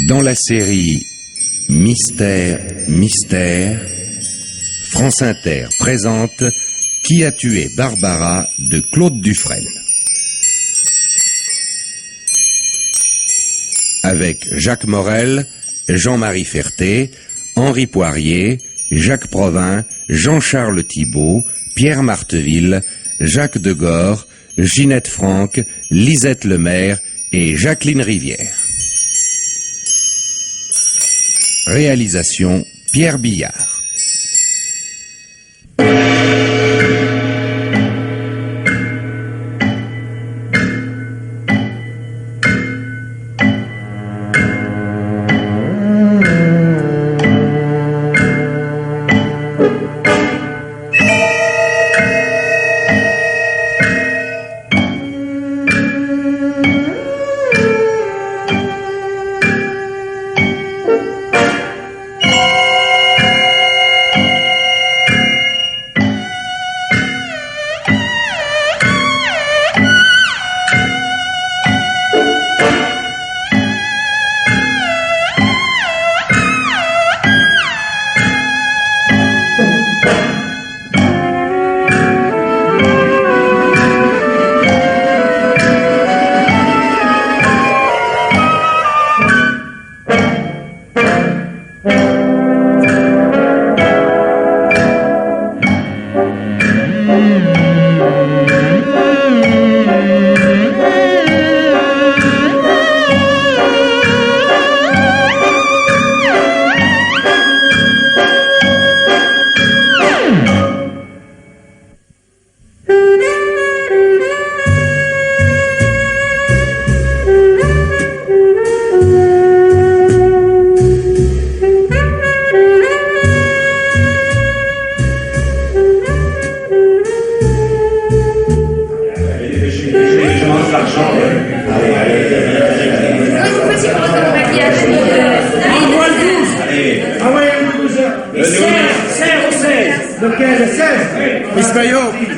Dans la série Mystère, Mystère, France Inter présente Qui a tué Barbara de Claude Dufresne. Avec Jacques Morel, Jean-Marie Ferté, Henri Poirier, Jacques Provin, Jean-Charles Thibault, Pierre Marteville, Jacques Degore, Ginette Franck, Lisette Lemaire et Jacqueline Rivière. Réalisation Pierre Billard.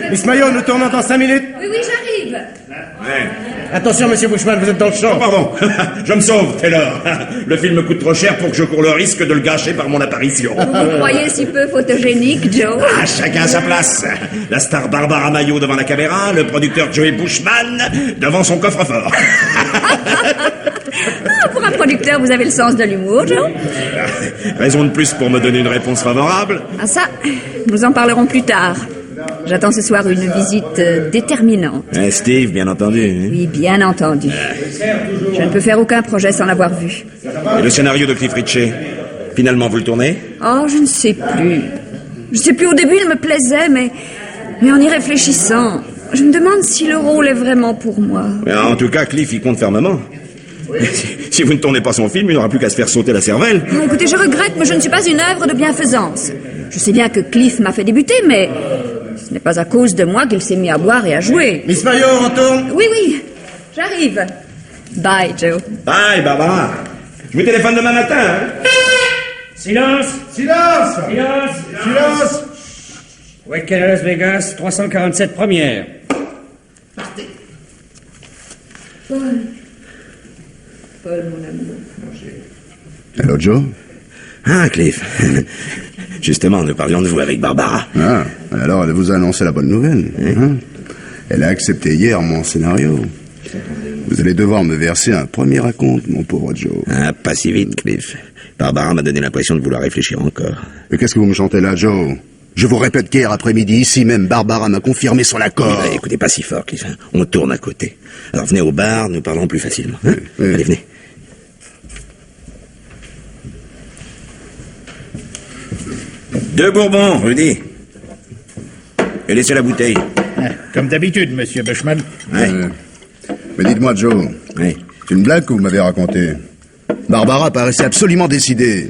Miss Maillot, nous tournons dans 5 minutes. Oui, j'arrive. Ouais. Attention, monsieur Bushman, vous êtes dans le champ. Oh, pardon. Je me sauve, Taylor. Le film me coûte trop cher pour que je cours le risque de le gâcher par mon apparition. Vous me croyez si peu photogénique, Joe? Ah, chacun à sa place. La star Barbara Maillot devant la caméra, le producteur Joey Bushman devant son coffre-fort. Ah, pour un producteur, vous avez le sens de l'humour, Joe. Raison de plus pour me donner une réponse favorable. Ah ça, nous en parlerons plus tard. J'attends ce soir une visite déterminante. Steve, bien entendu. Oui, bien entendu. Je ne peux faire aucun projet sans l'avoir vu. Et le scénario de Cliff Ritchie, finalement, vous le tournez? Oh, je ne sais plus. Je ne sais plus, au début, il me plaisait, mais en y réfléchissant, je me demande si le rôle est vraiment pour moi. Mais en tout cas, Cliff, il compte fermement. Si vous ne tournez pas son film, il n'aura plus qu'à se faire sauter la cervelle. Ah, écoutez, je regrette, mais je ne suis pas une œuvre de bienfaisance. Je sais bien que Cliff m'a fait débuter, mais ce n'est pas à cause de moi qu'il s'est mis à boire et à jouer. Miss Maillot, on tourne. Oui, j'arrive. Bye, Joe. Bye, Barbara. Je vous téléphone demain matin, hein? Silence! Silence. Silence! Silence. Week-end à Las Vegas, 347 première. Paul, mon amour. Allô, Joe? Ah, Cliff. Justement, nous parlions de vous avec Barbara. Ah, alors elle vous a annoncé la bonne nouvelle. Hein? Elle a accepté hier mon scénario. Vous allez devoir me verser un premier raconte, mon pauvre Joe. Ah, pas si vite, Cliff. Barbara m'a donné l'impression de vouloir réfléchir encore. Mais qu'est-ce que vous me chantez là, Joe? Je vous répète qu'hier après-midi, ici même, Barbara m'a confirmé son accord. Oui, écoutez, pas si fort, Cliff. On tourne à côté. Alors venez au bar, nous parlons plus facilement. Hein? Oui. Allez, venez. Deux bourbons, Rudy. Et laissez la bouteille. Comme d'habitude, monsieur Bushman. Ouais. Mais dites-moi, Joe, Ouais. c'est une blague que vous m'avez racontée. Barbara paraissait absolument décidée.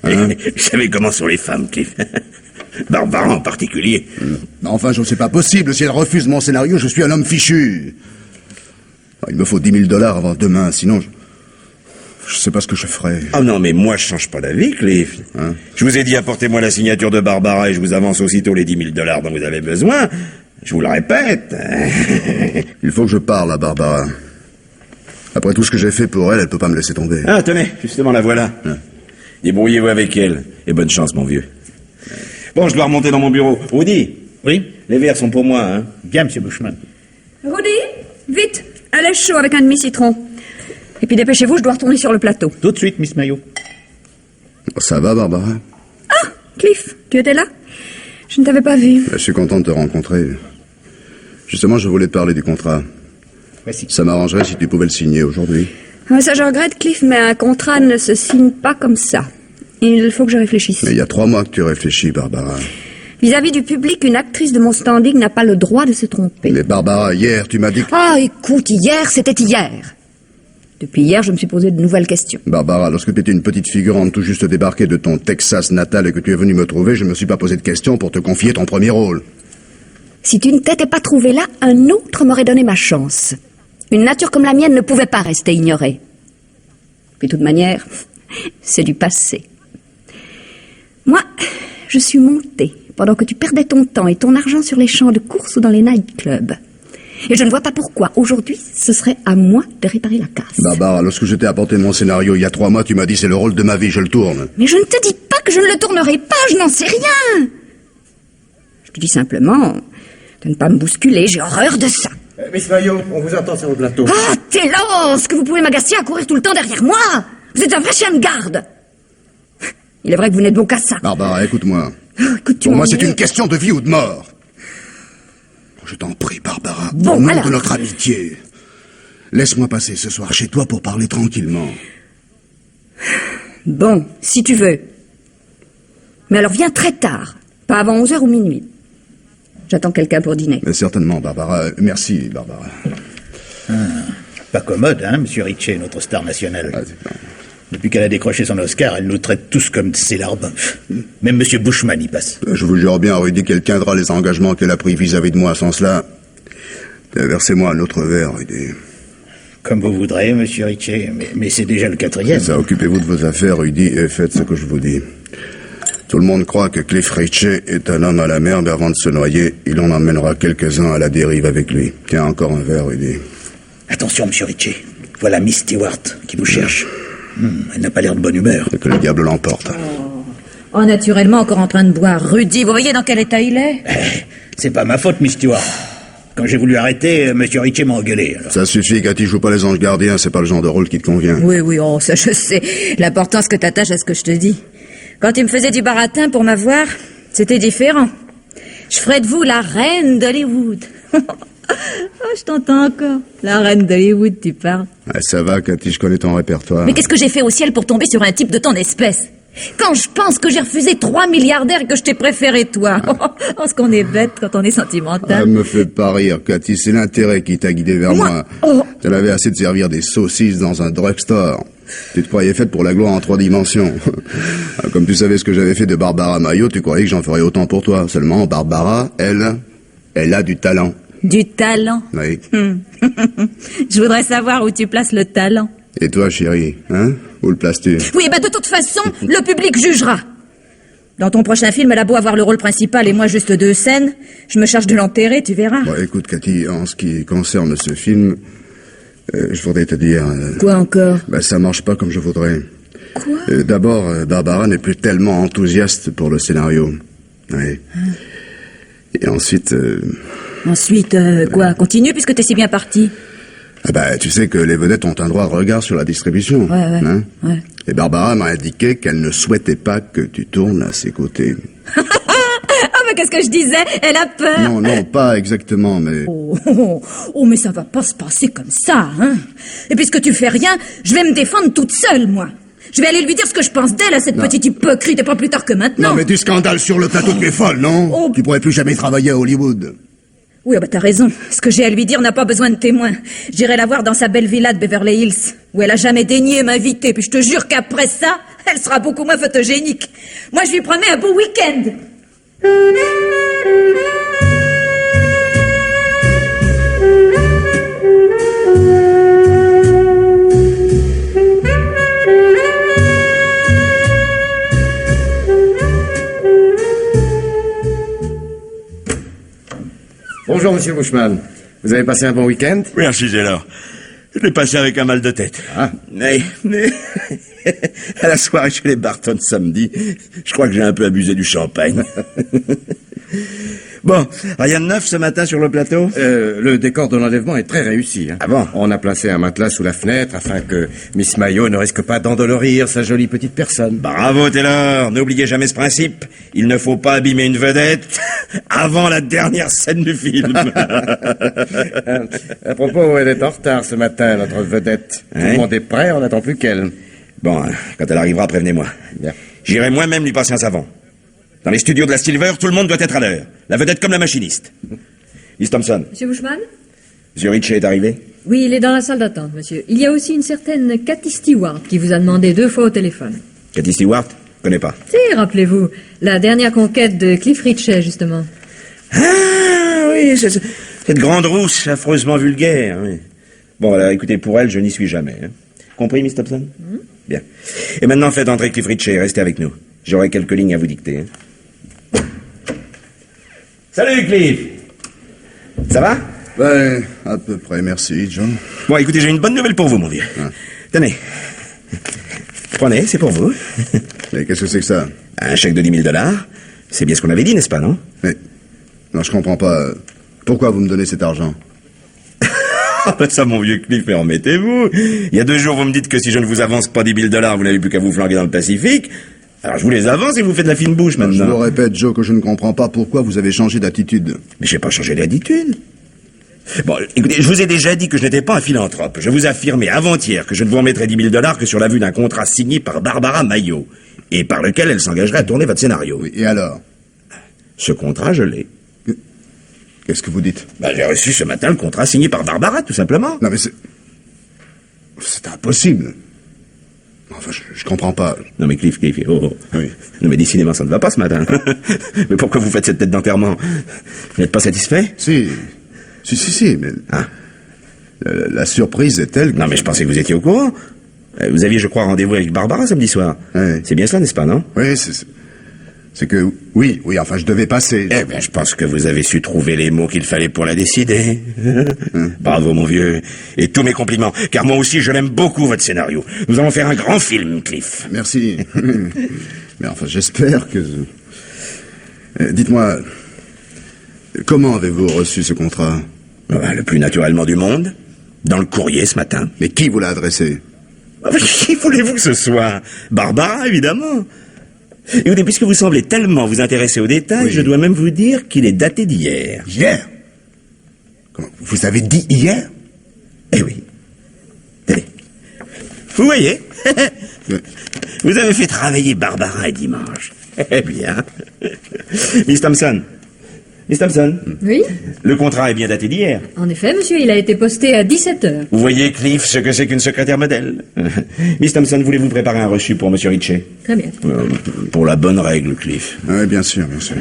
Vous savez comment sont les femmes, Cliff. Barbara en particulier. Mais enfin, Joe, c'est pas possible. Si elle refuse mon scénario, je suis un homme fichu. Il me faut 10 000 $ avant demain, sinon je sais pas ce que je ferai. Oh non, mais moi, je change pas d'avis, Cliff. Hein? Je vous ai dit, apportez-moi la signature de Barbara et je vous avance aussitôt les 10 000 $ dont vous avez besoin. Je vous le répète. Il faut que je parle à Barbara. Après tout ce que j'ai fait pour elle, elle peut pas me laisser tomber. Ah, tenez, justement, la voilà. Débrouillez-vous avec elle. Et bonne chance, mon vieux. Bon, je dois remonter dans mon bureau. Rudy, Oui? les verres sont pour moi, hein. Bien, monsieur Bushman. Rudy, vite, un lait chaud avec un demi-citron. Et puis dépêchez-vous, je dois retourner sur le plateau. Tout de suite, Miss Mayo. Ça va, Barbara? Ah, Cliff, tu étais là? Je ne t'avais pas vu. Je suis content de te rencontrer. Justement, je voulais te parler du contrat. Voici. Ça m'arrangerait si tu pouvais le signer aujourd'hui. Ça, je regrette, Cliff, mais un contrat ne se signe pas comme ça. Il faut que je réfléchisse. Mais il y a 3 mois que tu réfléchis, Barbara. Vis-à-vis du public, une actrice de mon standing n'a pas le droit de se tromper. Mais Barbara, hier, tu m'as dit que... Ah, écoute, hier, c'était hier. Depuis hier, je me suis posé de nouvelles questions. Barbara, lorsque tu étais une petite figurante tout juste débarquée de ton Texas natal et que tu es venue me trouver, je me suis pas posé de questions pour te confier ton premier rôle. Si tu ne t'étais pas trouvé là, un autre m'aurait donné ma chance. Une nature comme la mienne ne pouvait pas rester ignorée. Puis, de toute manière, c'est du passé. Moi, je suis montée pendant que tu perdais ton temps et ton argent sur les champs de course ou dans les nightclubs. Et je ne vois pas pourquoi, aujourd'hui, ce serait à moi de réparer la casse. Barbara, lorsque je t'ai apporté mon scénario il y a 3 mois, tu m'as dit c'est le rôle de ma vie, je le tourne. Mais je ne te dis pas que je ne le tournerai pas, je n'en sais rien. Je te dis simplement de ne pas me bousculer, j'ai horreur de ça. Miss Mayo, on vous attend sur le plateau. Ah, t'es lance, que vous pouvez m'agacer à courir tout le temps derrière moi. Vous êtes un vrai chien de garde. Il est vrai que vous n'êtes bon qu'à ça. Barbara, écoute-moi. Oh, écoute, tu Pour moi, m'ennuies. c'est une question de vie ou de mort. Je t'en prie, Barbara, Bon, au nom alors. de notre amitié, laisse-moi passer ce soir chez toi pour parler tranquillement. Bon, si tu veux. Mais alors viens très tard, pas avant 11h ou minuit. J'attends quelqu'un pour dîner. Mais certainement, Barbara. Merci, Barbara. Pas commode, hein, monsieur Ritchie, notre star nationale. Ah, c'est bien. Depuis qu'elle a décroché son Oscar, elle nous traite tous comme de ses larbins. Même monsieur Bushman y passe. Je vous jure bien, Rudy, qu'elle tiendra les engagements qu'elle a pris vis-à-vis de moi. Sans cela, versez-moi un autre verre, Rudy. Comme vous voudrez, monsieur Ritchie, mais c'est déjà le 4e. Ça, occupez-vous de vos affaires, Rudy, et faites ce que je vous dis. Tout le monde croit que Cliff Ritchie est un homme à la mer, mais avant de se noyer, il en emmènera quelques-uns à la dérive avec lui. Tiens, encore un verre, Rudy. Attention, monsieur Ritchie. Voilà Miss Stewart qui vous cherche. Elle n'a pas l'air de bonne humeur. Que le diable l'emporte. Oh, naturellement, encore en train de boire. Rudy, vous voyez dans quel état il est? C'est pas ma faute, Miss Stewart. Quand j'ai voulu arrêter, monsieur Ritchie m'a engueulé. Alors. Ça suffit, Cathy, joue pas les anges gardiens, c'est pas le genre de rôle qui te convient. Oui, oui, oh, ça je sais. L'important, c'est que t'attaches à ce que je te dis. Quand tu me faisais du baratin pour m'avoir, c'était différent. Je ferais de vous la reine d'Hollywood. Oh, je t'entends encore. La reine d'Hollywood, tu parles. Ah, ça va, Cathy, je connais ton répertoire. Mais qu'est-ce que j'ai fait au ciel pour tomber sur un type de ton espèce? Quand je pense que j'ai refusé 3 milliardaires et que je t'ai préféré toi. Oh, ce qu'on est bête quand on est sentimental. Ah, me fais pas rire, Cathy, c'est l'intérêt qui t'a guidé vers moi. Oh. T'en avais assez de servir des saucisses dans un drugstore. Tu te croyais faite pour la gloire en 3 dimensions. Comme tu savais ce que j'avais fait de Barbara Mayo, tu croyais que j'en ferais autant pour toi. Seulement, Barbara, elle a du talent. Du talent. Oui. Je voudrais savoir où tu places le talent. Et toi, chérie, hein? Où le places-tu? Oui, bah de toute façon, le public jugera. Dans ton prochain film, elle a beau avoir le rôle principal et moi juste 2 scènes, je me charge de l'enterrer, tu verras. Bon, écoute, Cathy, en ce qui concerne ce film, je voudrais te dire... Quoi encore? Bah, ça marche pas comme je voudrais. Quoi? D'abord, Barbara n'est plus tellement enthousiaste pour le scénario. Oui. Et ensuite... Ensuite, quoi? Continue puisque t'es si bien parti. Ah bah, tu sais que les vedettes ont un droit de regard sur la distribution. Ouais. Hein? Ouais. Et Barbara m'a indiqué qu'elle ne souhaitait pas que tu tournes à ses côtés. Ah, mais qu'est-ce que je disais? Elle a peur. Non, pas exactement, mais... Oh, mais ça va pas se passer comme ça, hein. Et puisque tu fais rien, je vais me défendre toute seule, moi. Je vais aller lui dire ce que je pense d'elle à cette petite hypocrite et pas plus tard que maintenant. Non, mais du scandale sur le plateau, tu es folle, non? Oh. Tu pourrais plus jamais travailler à Hollywood. Oui, bah t'as raison. Ce que j'ai à lui dire n'a pas besoin de témoins. J'irai la voir dans sa belle villa de Beverly Hills, où elle a jamais daigné m'inviter. Puis je te jure qu'après ça, elle sera beaucoup moins photogénique. Moi, je lui promets un beau week-end. Bonjour, monsieur Bushman. Vous avez passé un bon week-end? Merci, Taylor. Je l'ai passé avec un mal de tête. Ah. Mais à la soirée chez les Barton samedi, je crois que j'ai un peu abusé du champagne. Bon, rien de neuf ce matin sur le plateau? Le décor de l'enlèvement est très réussi. Hein. Ah bon? On a placé un matelas sous la fenêtre afin que Miss Mayo ne risque pas d'endolorir sa jolie petite personne. Bravo Taylor, n'oubliez jamais ce principe. Il ne faut pas abîmer une vedette avant la dernière scène du film. À propos, elle est en retard ce matin, notre vedette. Tout Ouais. le monde est prêt, on n'attend plus qu'elle. Bon, quand elle arrivera, prévenez-moi. Bien. J'irai moi-même lui passer un savon. Dans les studios de la Silver, tout le monde doit être à l'heure. La vedette comme la machiniste. Miss Thompson, Monsieur Bushman? Monsieur Ritchie est arrivé? Oui, il est dans la salle d'attente, monsieur. Il y a aussi une certaine Cathy Stewart qui vous a demandé 2 fois au téléphone. Cathy Stewart? Connais pas. Si, rappelez-vous, la dernière conquête de Cliff Ritchie, justement. Ah oui, cette grande rousse affreusement vulgaire. Oui. Bon, alors écoutez, pour elle, je n'y suis jamais. Hein. Compris, Miss Thompson? Bien. Et maintenant, faites entrer Cliff Ritchie, restez avec nous. J'aurai quelques lignes à vous dicter. Hein. Salut, Cliff! Ça va? Ben, à peu près, merci, John. Bon, écoutez, j'ai une bonne nouvelle pour vous, mon vieux. Ah. Tenez. Prenez, c'est pour vous. Mais qu'est-ce que c'est que ça? Un chèque de 10 000 $. C'est bien ce qu'on avait dit, n'est-ce pas, non? Mais, non, je comprends pas. Pourquoi vous me donnez cet argent? Ah, ben ça, mon vieux Cliff, mais remettez-vous. Il y a 2 jours, vous me dites que si je ne vous avance pas 10 000 $, vous n'avez plus qu'à vous flanquer dans le Pacifique. Alors, je vous les avance et vous faites la fine bouche, Je maintenant. vous répète, Joe, que je ne comprends pas pourquoi vous avez changé d'attitude. Mais j'ai pas changé d'attitude. Bon, écoutez, je vous ai déjà dit que je n'étais pas un philanthrope. Je vous affirmais avant-hier que je ne vous remettrai 10 000 $ que sur la vue d'un contrat signé par Barbara Mayo, et par lequel elle s'engagerait à tourner votre scénario. Oui, et alors? Ce contrat, je l'ai. Qu'est-ce que vous dites? Ben, j'ai reçu ce matin le contrat signé par Barbara, tout simplement. Non, mais c'est impossible. Enfin, je comprends pas. Non mais Cliff, oh. Oui. Non mais décidément, ça ne va pas ce matin. Mais pourquoi vous faites cette tête d'enterrement? Vous n'êtes pas satisfait? Si, mais... Ah. La surprise est telle que... Non mais je pensais que vous étiez au courant. Vous aviez, je crois, rendez-vous avec Barbara samedi soir. Ouais. C'est bien cela, n'est-ce pas, non? Oui, c'est que... Oui, enfin, je devais passer. Eh bien, je pense que vous avez su trouver les mots qu'il fallait pour la décider. Bravo, mon vieux. Et tous mes compliments, car moi aussi, je l'aime beaucoup, votre scénario. Nous allons faire un grand film, Cliff. Merci. Mais enfin, j'espère que... Dites-moi, comment avez-vous reçu ce contrat? Le plus naturellement du monde. Dans le courrier, ce matin. Mais qui vous l'a adressé? Qui voulez-vous que ce soit? Barbara, évidemment. Écoutez, puisque vous semblez tellement vous intéresser aux détails, Oui. je dois même vous dire qu'il est daté d'hier. Hier? Comment? Vous avez dit hier? Eh oui. Tenez. Vous voyez? Vous avez fait travailler Barbara un dimanche. Eh bien. Miss Thompson. Oui? Le contrat est bien daté d'hier. En effet, monsieur, il a été posté à 17h. Vous voyez, Cliff, ce que c'est qu'une secrétaire modèle. Miss Thompson, voulez-vous préparer un reçu pour Monsieur Ritchie? Très bien. Pour la bonne règle, Cliff. Oui, bien sûr, bien sûr.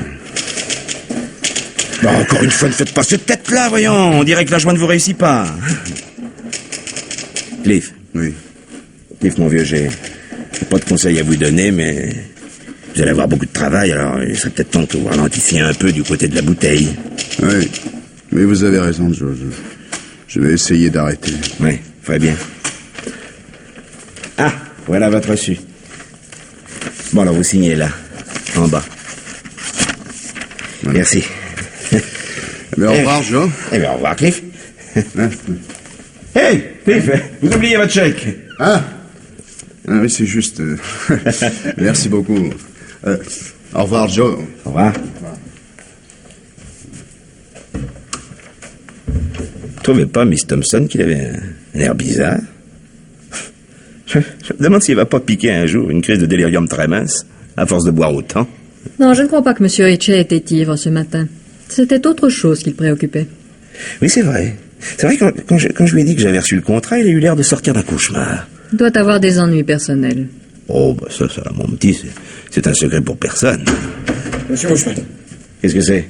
Bon, encore une fois, ne faites pas cette tête-là, voyons. On dirait que la joie ne vous réussit pas. Cliff. Oui. Cliff, mon vieux, j'ai pas de conseils à vous donner, mais vous allez avoir beaucoup de travail, alors il serait peut-être temps que vous ralentissiez un peu du côté de la bouteille. Oui. Mais vous avez raison, Joe. Je vais essayer d'arrêter. Oui, ferait bien. Ah, voilà votre reçu. Bon, alors vous signez là, en bas. Voilà. Merci. Mais au revoir, Joe. Eh bien, au revoir, Cliff. Hein? Hey, Cliff, vous oubliez votre chèque. Ah oui, c'est juste... Merci beaucoup. Au revoir, Joe. Au revoir. Trouvez pas, Miss Thompson, qu'il avait un air bizarre? Je me demande s'il va pas piquer un jour une crise de délirium tremens, à force de boire autant. Non, je ne crois pas que monsieur Ritchie était ivre ce matin. C'était autre chose qui le préoccupait. Oui, c'est vrai. C'est vrai, quand je lui ai dit que j'avais reçu le contrat, il a eu l'air de sortir d'un cauchemar. Il doit avoir des ennuis personnels. Oh, bah ça, mon petit, c'est un secret pour personne. Monsieur Bushman. Qu'est-ce que c'est?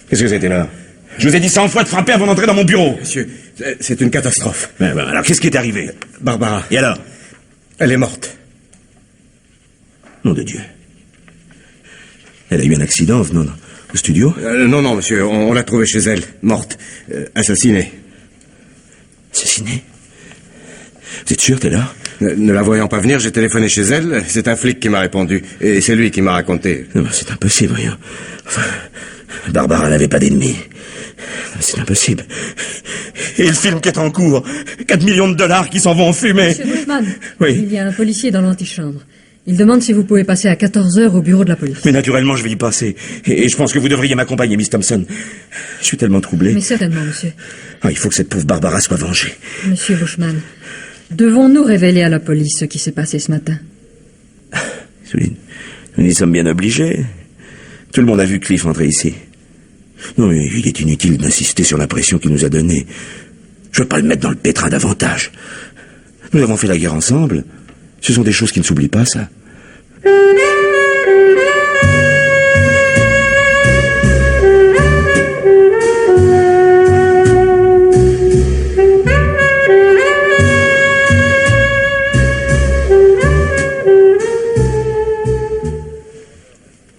Qu'est-ce que c'était là? Je vous ai dit 100 fois de frapper avant d'entrer dans mon bureau. Monsieur, c'est une catastrophe. Ben, alors, qu'est-ce qui est arrivé? Barbara, Et alors? elle est morte. Nom de Dieu. Elle a eu un accident en venant au studio? Non, monsieur, on l'a trouvée chez elle, morte, assassinée. Assassinée? Vous êtes sûr, Taylor? Ne la voyant pas venir, j'ai téléphoné chez elle. C'est un flic qui m'a répondu. Et c'est lui qui m'a raconté. Non, c'est impossible, voyons. Enfin, Barbara n'avait pas d'ennemis. C'est impossible. Et le film qui est en cours. 4 millions de dollars qui s'en vont en fumée. Monsieur Bushman, Oui. il y a un policier dans l'antichambre. Il demande si vous pouvez passer à 14 heures au bureau de la police. Mais naturellement, je vais y passer. Et je pense que vous devriez m'accompagner, Miss Thompson. Je suis tellement troublé. Mais certainement, monsieur. Ah, il faut que cette pauvre Barbara soit vengée. Monsieur Bushman, devons-nous révéler à la police ce qui s'est passé ce matin? Oui, nous y sommes bien obligés. Tout le monde a vu Cliff entrer ici. Non, mais il est inutile d'insister sur la pression qu'il nous a donnée. Je veux pas le mettre dans le pétrin davantage. Nous avons fait la guerre ensemble. Ce sont des choses qui ne s'oublient pas, ça.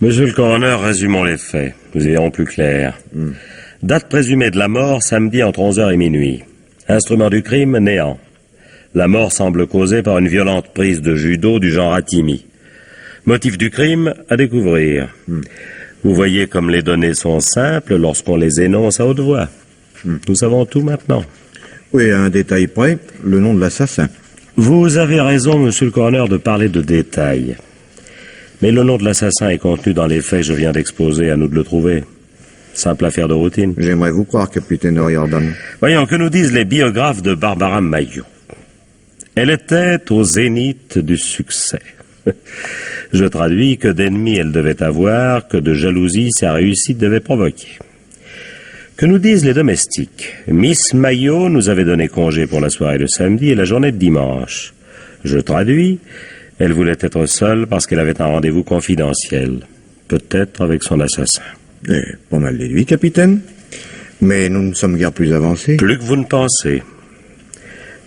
Monsieur le coroner, résumons les faits. Nous y verrons plus clair. Date présumée de la mort, samedi entre 11h et minuit. Instrument du crime, néant. La mort semble causée par une violente prise de judo du genre Hatimi. Motif du crime, à découvrir. Vous voyez comme les données sont simples lorsqu'on les énonce à haute voix. Nous savons tout maintenant. Oui, à un détail près, le nom de l'assassin. Vous avez raison, monsieur le coroner, de parler de détails. Mais le nom de l'assassin est contenu dans les faits que je viens d'exposer, à nous de le trouver. Simple affaire de routine. J'aimerais vous croire, capitaine O'Riordan. Voyons, que nous disent les biographes de Barbara Mayo. Elle était au zénith du succès. Je traduis, que d'ennemis elle devait avoir, que de jalousie sa réussite devait provoquer. Que nous disent les domestiques? Miss Mayo nous avait donné congé pour la soirée de samedi et la journée de dimanche. Je traduis, elle voulait être seule parce qu'elle avait un rendez-vous confidentiel. Peut-être avec son assassin. Pas mal déduit, capitaine. Mais nous ne sommes guère plus avancés. Plus que vous ne pensez.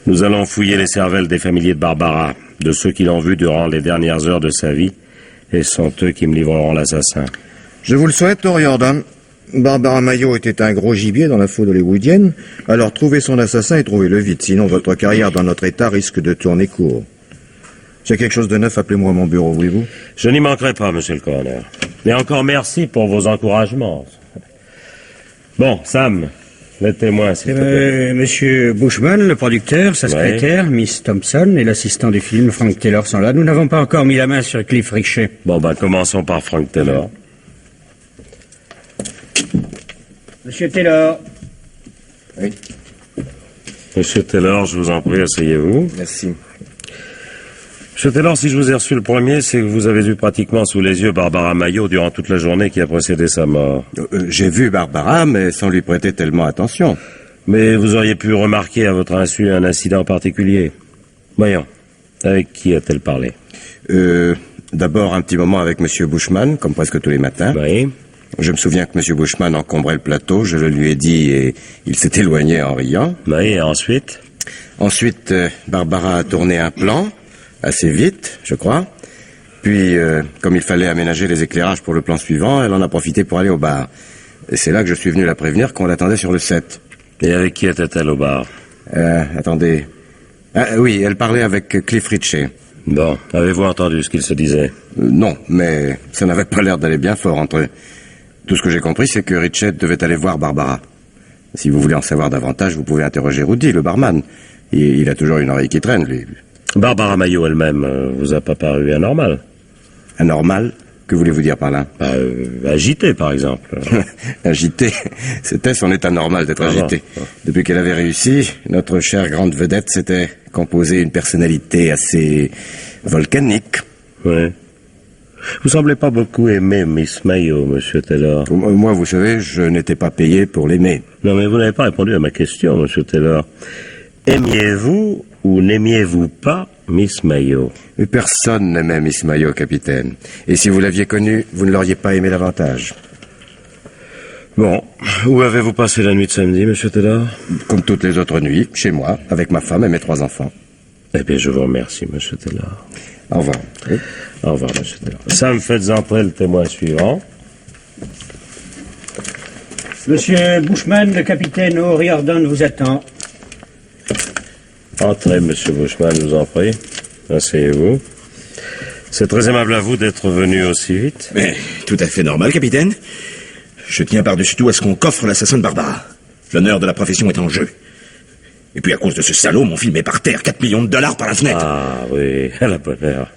Nous allons fouiller les cervelles des familiers de Barbara, de ceux qui l'ont vue durant les dernières heures de sa vie, et sont eux qui me livreront l'assassin. Je vous le souhaite, O'Riordan. Barbara Mayo était un gros gibier dans la faune hollywoodienne, alors trouvez son assassin et trouvez-le vite, sinon votre carrière dans notre état risque de tourner court. S'il y a quelque chose de neuf, appelez-moi à mon bureau, voulez-vous? Je n'y manquerai pas, monsieur le coroner. Et encore merci pour vos encouragements. Bon, Sam, les témoins, s'il te plaît. Monsieur Bushman, le producteur, sa secrétaire, Miss Thompson et l'assistant du film, Frank Taylor, sont là. Nous n'avons pas encore mis la main sur Cliff Richey. Bon, commençons par Frank Taylor. Monsieur Taylor. Oui. Monsieur Taylor, je vous en prie, asseyez-vous. Merci. Monsieur Taylor, si je vous ai reçu le premier, c'est que vous avez vu pratiquement sous les yeux Barbara Mayo durant toute la journée qui a précédé sa mort. J'ai vu Barbara, mais sans lui prêter tellement attention. Mais vous auriez pu remarquer à votre insu un incident particulier. Voyons, avec qui a-t-elle parlé? D'abord un petit moment avec Monsieur Bushman, comme presque tous les matins. Oui. Je me souviens que Monsieur Bushman encombrait le plateau, je le lui ai dit et il s'est éloigné en riant. Oui, et ensuite? Ensuite, Barbara a tourné un plan, assez vite, je crois. Puis, comme il fallait aménager les éclairages pour le plan suivant, elle en a profité pour aller au bar. Et c'est là que je suis venu la prévenir qu'on l'attendait sur le set. Et avec qui était-elle au bar? Attendez. Ah, oui, elle parlait avec Cliff Richey. Bon, avez-vous entendu ce qu'il se disait? Non, mais ça n'avait pas l'air d'aller bien fort entre eux. Tout ce que j'ai compris, c'est que Richey devait aller voir Barbara. Si vous voulez en savoir davantage, vous pouvez interroger Rudy, le barman. Il a toujours une oreille qui traîne, lui. Barbara Mayo elle-même vous a pas paru anormal? Anormal? Que voulez-vous dire par là? Agité, par exemple. Agité? C'était son état normal d'être agité. Depuis qu'elle avait réussi, notre chère grande vedette s'était composée une personnalité assez volcanique. Oui. Vous semblez pas beaucoup aimer Miss Mayo, monsieur Taylor. Moi, vous savez, je n'étais pas payé pour l'aimer. Non, mais vous n'avez pas répondu à ma question, monsieur Taylor. Aimiez-vous ou n'aimiez-vous pas Miss Mayo? Mais personne n'aimait Miss Mayo, capitaine. Et si vous l'aviez connue, vous ne l'auriez pas aimé davantage. Bon, où avez-vous passé la nuit de samedi, monsieur Taylor? Comme toutes les autres nuits, chez moi, avec ma femme et mes 3 enfants. Eh bien, je vous remercie, monsieur Taylor. Au revoir. Oui. Au revoir, monsieur Taylor. Sam, faites entrer le témoin suivant. Monsieur Bushman, le capitaine O'Riordan vous attend. Entrez, monsieur Bushman, je vous en prie. Asseyez-vous. C'est très aimable à vous d'être venu aussi vite. Mais tout à fait normal, capitaine. Je tiens par-dessus tout à ce qu'on coffre l'assassin de Barbara. L'honneur de la profession est en jeu. Et puis à cause de ce salaud, mon film est par terre. 4 millions de dollars par la fenêtre. Ah oui, à la bonne heure.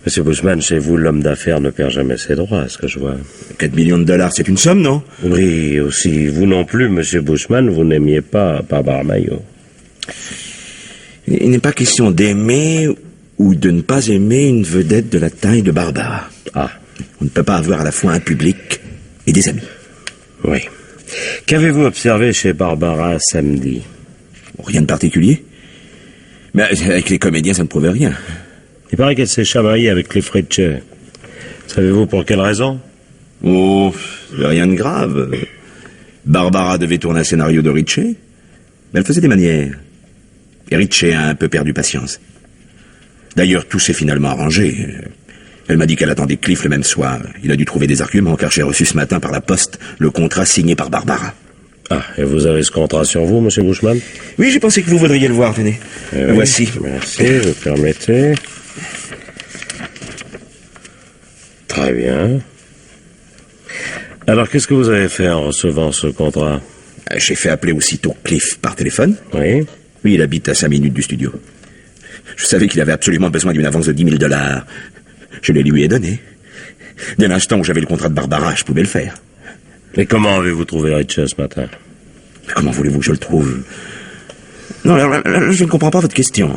Monsieur Bushman, chez vous, l'homme d'affaires ne perd jamais ses droits, à ce que je vois. 4 millions de dollars, c'est une somme, non? Oui, aussi. Vous non plus, monsieur Bushman, vous n'aimiez pas Barbara Maillot. Il n'est pas question d'aimer ou de ne pas aimer une vedette de la taille de Barbara. Ah. On ne peut pas avoir à la fois un public et des amis. Oui. Qu'avez-vous observé chez Barbara samedi? Rien de particulier. Mais avec les comédiens, ça ne prouvait rien. Il paraît qu'elle s'est chamaillée avec Cliff Ritchie. Savez-vous pour quelle raison? Oh, rien de grave. Barbara devait tourner un scénario de Ritchie, mais elle faisait des manières. Et Ritchie a un peu perdu patience. D'ailleurs, tout s'est finalement arrangé. Elle m'a dit qu'elle attendait Cliff le même soir. Il a dû trouver des arguments, car j'ai reçu ce matin par la poste le contrat signé par Barbara. Ah, et vous avez ce contrat sur vous, monsieur Bushman? Oui, j'ai pensé que vous voudriez le voir, tenez. Oui, voici. Merci, vous permettez. Très bien. Alors, qu'est-ce que vous avez fait en recevant ce contrat? J'ai fait appeler aussitôt Cliff par téléphone. Oui. Oui, il habite à 5 minutes du studio. Je savais qu'il avait absolument besoin d'une avance de 10 000 $. Je les lui ai donnés. Dès l'instant où j'avais le contrat de Barbara, je pouvais le faire. Et comment avez-vous trouvé Ritchie ce matin? Comment voulez-vous que je le trouve? Non, je ne comprends pas votre question.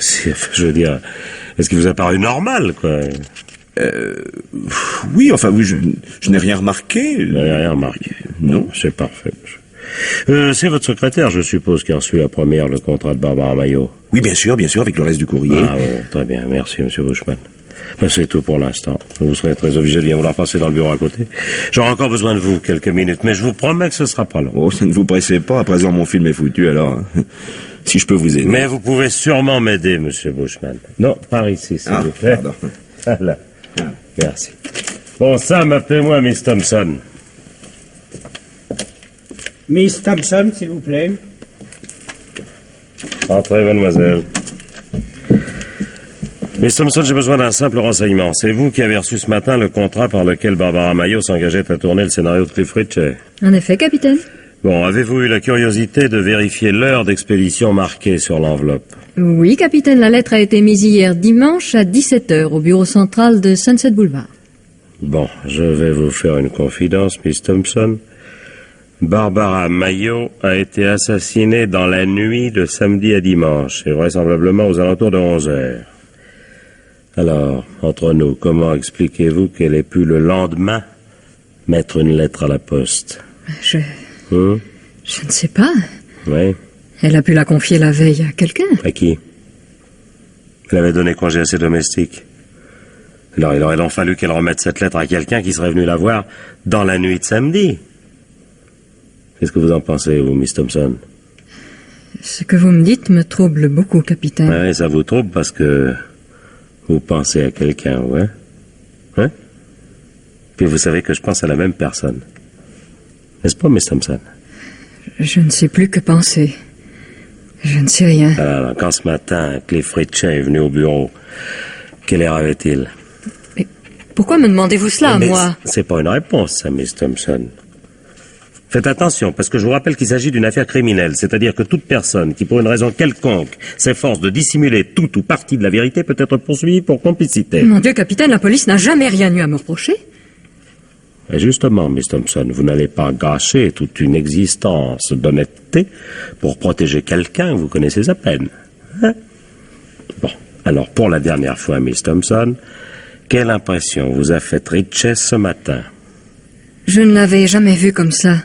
Je veux dire, est-ce qu'il vous a paru normal, quoi? Oui, enfin, oui, je n'ai rien remarqué. Vous n'avez rien remarqué? Non. C'est parfait. C'est votre secrétaire, je suppose, qui a reçu la première le contrat de Barbara Maillot. Oui, bien sûr, avec le reste du courrier. Ah oui, très bien, merci, monsieur Bushman. Ben, c'est tout pour l'instant. Vous serez très obligé de bien vouloir passer dans le bureau à côté. J'aurai encore besoin de vous quelques minutes, mais je vous promets que ce sera pas long. Oh, ça ne vous pressez pas, à présent mon film est foutu, alors... si je peux vous aider. Mais vous pouvez sûrement m'aider, monsieur Bushman. Non, par ici, s'il vous plaît. Pardon. Voilà. Merci. Bon, Sam, appelez-moi Miss Thompson. Miss Thompson, s'il vous plaît. Entrez, mademoiselle. Miss Thompson, j'ai besoin d'un simple renseignement. C'est vous qui avez reçu ce matin le contrat par lequel Barbara Maillot s'engageait à tourner le scénario de Cliff Ritchie. En effet, capitaine. Bon, avez-vous eu la curiosité de vérifier l'heure d'expédition marquée sur l'enveloppe? Oui, capitaine, la lettre a été mise hier dimanche à 17h au bureau central de Sunset Boulevard. Bon, je vais vous faire une confidence, Miss Thompson. Barbara Maillot a été assassinée dans la nuit de samedi à dimanche, et vraisemblablement aux alentours de 11h. Alors, entre nous, comment expliquez-vous qu'elle ait pu le lendemain mettre une lettre à la poste? Je ne sais pas. Oui. Elle a pu la confier la veille à quelqu'un. À qui? Elle avait donné congé à ses domestiques. Alors, il aurait donc fallu qu'elle remette cette lettre à quelqu'un qui serait venu la voir dans la nuit de samedi. Qu'est-ce que vous en pensez, vous, Miss Thompson? Ce que vous me dites me trouble beaucoup, capitaine. Oui, ça vous trouble parce que vous pensez à quelqu'un, ouais? Hein? Puis vous savez que je pense à la même personne. N'est-ce pas, Miss Thompson? Je ne sais plus que penser. Je ne sais rien. Alors, quand ce matin, Cliff Ritchie est venu au bureau, quelle heure avait-il? Mais pourquoi me demandez-vous cela, moi? C'est pas une réponse, ça, Miss Thompson. Faites attention, parce que je vous rappelle qu'il s'agit d'une affaire criminelle, c'est-à-dire que toute personne qui, pour une raison quelconque, s'efforce de dissimuler toute ou partie de la vérité peut être poursuivie pour complicité. Mon Dieu, capitaine, la police n'a jamais rien eu à me reprocher. Et justement, Miss Thompson, vous n'allez pas gâcher toute une existence d'honnêteté pour protéger quelqu'un que vous connaissez à peine. Hein? Bon, alors pour la dernière fois, Miss Thompson, quelle impression vous a fait Ritchie ce matin? Je ne l'avais jamais vu comme ça.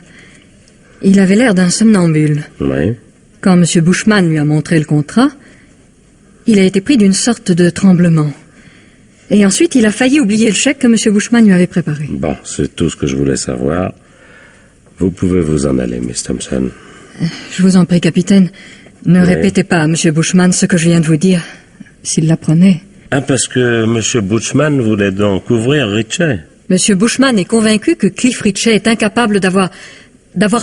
Il avait l'air d'un somnambule. Oui. Quand M. Bushman lui a montré le contrat, il a été pris d'une sorte de tremblement. Et ensuite, il a failli oublier le chèque que M. Bushman lui avait préparé. Bon, c'est tout ce que je voulais savoir. Vous pouvez vous en aller, Miss Thompson. Je vous en prie, capitaine. Ne répétez pas à M. Bushman ce que je viens de vous dire, s'il l'apprenait. Ah, parce que M. Bushman voulait donc ouvrir Ritchie. M. Bushman est convaincu que Cliff Ritchie est incapable d'avoir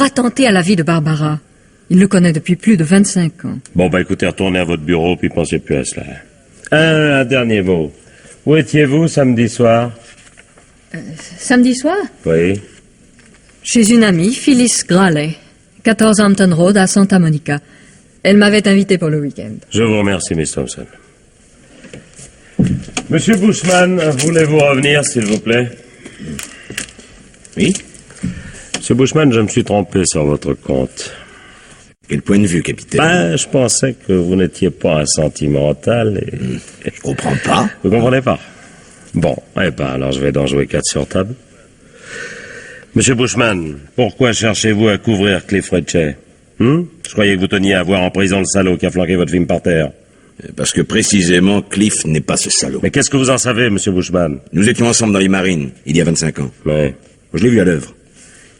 attenté à la vie de Barbara. Il le connaît depuis plus de 25 ans. Bon, bah écoutez, retournez à votre bureau, puis pensez plus à cela. Un dernier mot. Où étiez-vous samedi soir? Samedi soir? Oui. Chez une amie, Phyllis Gralet, 14 Hampton Road à Santa Monica. Elle m'avait invité pour le week-end. Je vous remercie, Miss Thompson. Monsieur Bushman, voulez-vous revenir, s'il vous plaît? Oui? Monsieur Bushman, je me suis trompé sur votre compte. Quel point de vue, capitaine? Ben, je pensais que vous n'étiez pas un sentimental et... Je comprends pas. Vous comprenez pas? Bon, eh ben, alors je vais donc jouer 4 sur table. Monsieur Bushman, pourquoi cherchez-vous à couvrir Cliff Ritchie? Je croyais que vous teniez à voir en prison le salaud qui a flanqué votre film par terre. Parce que précisément, Cliff n'est pas ce salaud. Mais qu'est-ce que vous en savez, monsieur Bushman? Nous étions ensemble dans les marines, il y a 25 ans. Oui. Je l'ai vu à l'œuvre.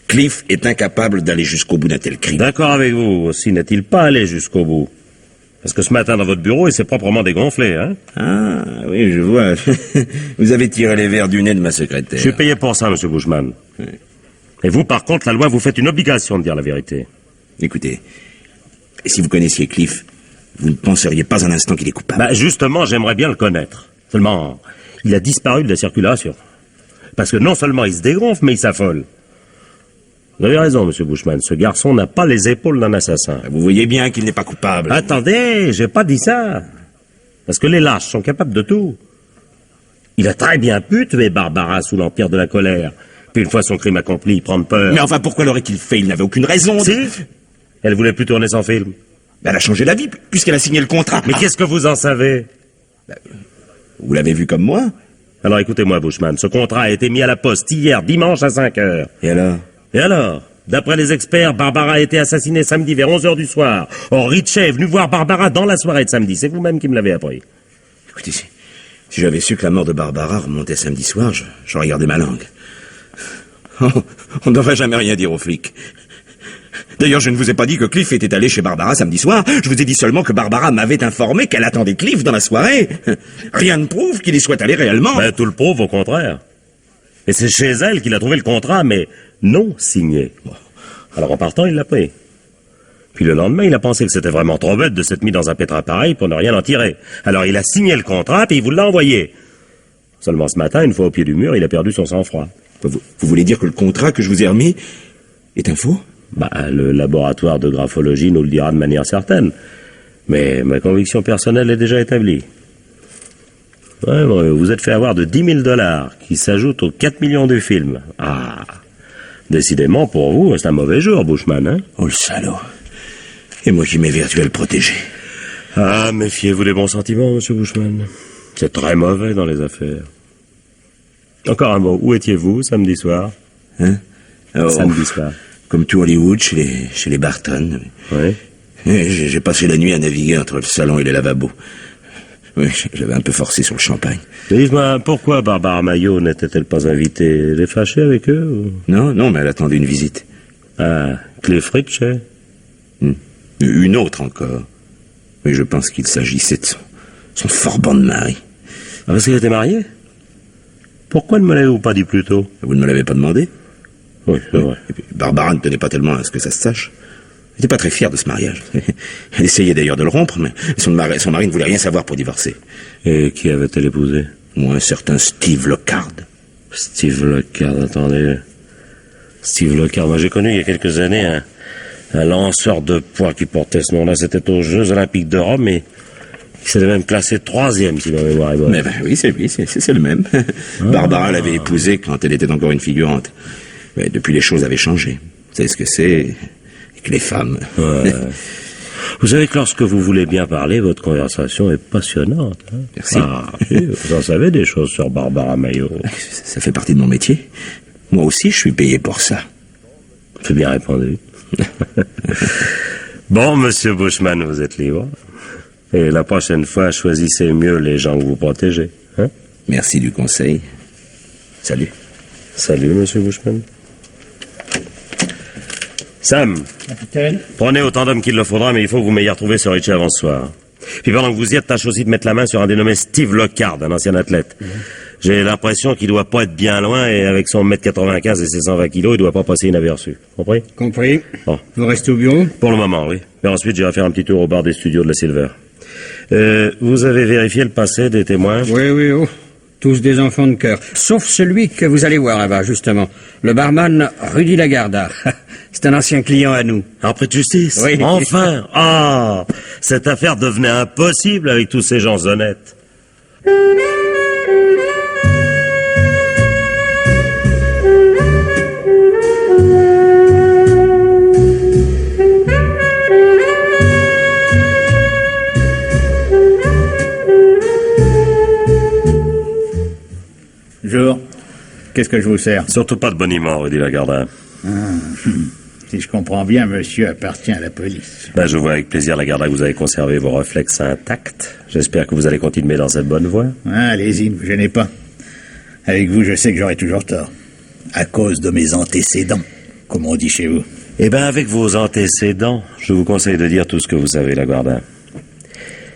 Cliff est incapable d'aller jusqu'au bout d'un tel crime. D'accord avec vous, aussi n'est-il pas allé jusqu'au bout? Parce que ce matin dans votre bureau, il s'est proprement dégonflé, hein? Ah, oui, je vois. Vous avez tiré les verres du nez de ma secrétaire. Je suis payé pour ça, monsieur Bushman. Oui. Et vous, par contre, la loi vous fait une obligation de dire la vérité. Écoutez, si vous connaissiez Cliff, vous ne penseriez pas un instant qu'il est coupable. Bah, justement, j'aimerais bien le connaître. Seulement, il a disparu de la circulation. Parce que non seulement il se dégonfle, mais il s'affole. Vous avez raison, monsieur Bushman, ce garçon n'a pas les épaules d'un assassin. Vous voyez bien qu'il n'est pas coupable. Attendez, j'ai pas dit ça. Parce que les lâches sont capables de tout. Il a très bien pu tuer Barbara sous l'empire de la colère. Puis une fois son crime accompli, il prend peur. Mais enfin, pourquoi l'aurait-il fait? Il n'avait aucune raison. Si, elle voulait plus tourner son film. Elle a changé d'avis, puisqu'elle a signé le contrat. Mais qu'est-ce que vous en savez? Vous l'avez vu comme moi? Alors écoutez-moi, Bushman, ce contrat a été mis à la poste hier, dimanche à 5 heures. Et alors? D'après les experts, Barbara a été assassinée samedi vers 11 heures du soir. Or, Ritchie est venu voir Barbara dans la soirée de samedi. C'est vous-même qui me l'avez appris. Écoutez, si j'avais su que la mort de Barbara remontait samedi soir, j'aurais gardé ma langue. On ne devrait jamais rien dire aux flics. D'ailleurs, je ne vous ai pas dit que Cliff était allé chez Barbara samedi soir. Je vous ai dit seulement que Barbara m'avait informé qu'elle attendait Cliff dans la soirée. Rien ne prouve qu'il y soit allé réellement. Ben, tout le prouve au contraire. Et c'est chez elle qu'il a trouvé le contrat, mais non signé. Bon. Alors en partant, il l'a pris. Puis le lendemain, il a pensé que c'était vraiment trop bête de s'être mis dans un pétrin pareil pour ne rien en tirer. Alors il a signé le contrat, puis il vous l'a envoyé. Seulement ce matin, une fois au pied du mur, il a perdu son sang-froid. Vous voulez dire que le contrat que je vous ai remis est un faux? Bah, le laboratoire de graphologie nous le dira de manière certaine. Mais ma conviction personnelle est déjà établie. Ouais, bon, vous êtes fait avoir de 10 000 $ qui s'ajoutent aux 4 millions du film. Ah, décidément, pour vous, c'est un mauvais jour, Bushman, hein? Oh, le salaud. Et moi qui m'évertue à le protéger. Ah, méfiez-vous des bons sentiments, monsieur Bushman. C'est très mauvais dans les affaires. Encore un mot. Où étiez-vous samedi soir? Hein? Samedi soir. Comme tout Hollywood, chez les Barton. Oui. J'ai passé la nuit à naviguer entre le salon et le lavabo. Oui, j'avais un peu forcé sur le champagne. Dites-moi, pourquoi Barbara Maillot n'était-elle pas invitée? Elle est fâchée avec eux ou... Non, mais elle attendait une visite. Ah, Cliff Ritchie? Une autre encore. Oui, je pense qu'il s'agissait de son forban de mari. Ah, parce qu'elle était mariée? Pourquoi ne me l'avez-vous pas dit plus tôt? Vous ne me l'avez pas demandé? Oui, c'est vrai. Et puis, Barbara ne tenait pas tellement à ce que ça se sache. Elle n'était pas très fière de ce mariage. Elle essayait d'ailleurs de le rompre, mais son mari ne voulait rien savoir pour divorcer. Et qui avait-elle épousé? Moi, un certain Steve Lockhart. Steve Lockhart, attendez. Steve Lockhart, moi j'ai connu il y a quelques années un lanceur de poids qui portait ce nom-là. C'était aux Jeux Olympiques de Rome et il s'était même classé 3e, si ma mémoire est bonne. Mais oui, c'est lui, c'est le même. Barbara l'avait épousé quand elle était encore une figurante. Mais depuis, les choses avaient changé. Vous savez ce que c'est que les femmes. Ouais. Vous savez que lorsque vous voulez bien parler, votre conversation est passionnante. Hein? Merci. Ah, oui, vous en savez des choses sur Barbara Maillot. Ça fait partie de mon métier. Moi aussi, je suis payé pour ça. C'est bien répondu. Bon, monsieur Bushman, vous êtes libre. Et la prochaine fois, choisissez mieux les gens que vous protégez. Hein? Merci du conseil. Salut. Salut, monsieur Bushman. Sam, Capitaine. Prenez autant d'hommes qu'il le faudra, mais il faut que vous m'ayez retrouvé ce Ritchie avant ce soir. Puis pendant que vous y êtes, tâche aussi de mettre la main sur un dénommé Steve Lockhart, un ancien athlète. J'ai l'impression qu'il doit pas être bien loin et avec son 1m95 et ses 120 kilos, il doit pas passer inaperçu. Compris? Compris. Bon. Vous restez au bureau? Pour le moment, oui. Mais ensuite, j'irai faire un petit tour au bar des studios de la Silver. Vous avez vérifié le passé des témoins? Oui, oui, oh. Tous des enfants de cœur. Sauf celui que vous allez voir là-bas, justement. Le barman Rudy Lagarda. C'est un ancien client à nous. Après de justice? Oui. Enfin! Ah! Cette affaire devenait impossible avec tous ces gens honnêtes. Bonjour. Qu'est-ce que je vous sers? Surtout pas de boniment, Rudy Lagarda. Si je comprends bien, monsieur appartient à la police. Ben, je vois avec plaisir, Lagarda, que vous avez conservé vos réflexes intacts. J'espère que vous allez continuer dans cette bonne voie. Allez-y, ne vous gênez pas. Avec vous, je sais que j'aurai toujours tort. À cause de mes antécédents, comme on dit chez vous. Eh ben, avec vos antécédents, je vous conseille de dire tout ce que vous savez, Lagarda.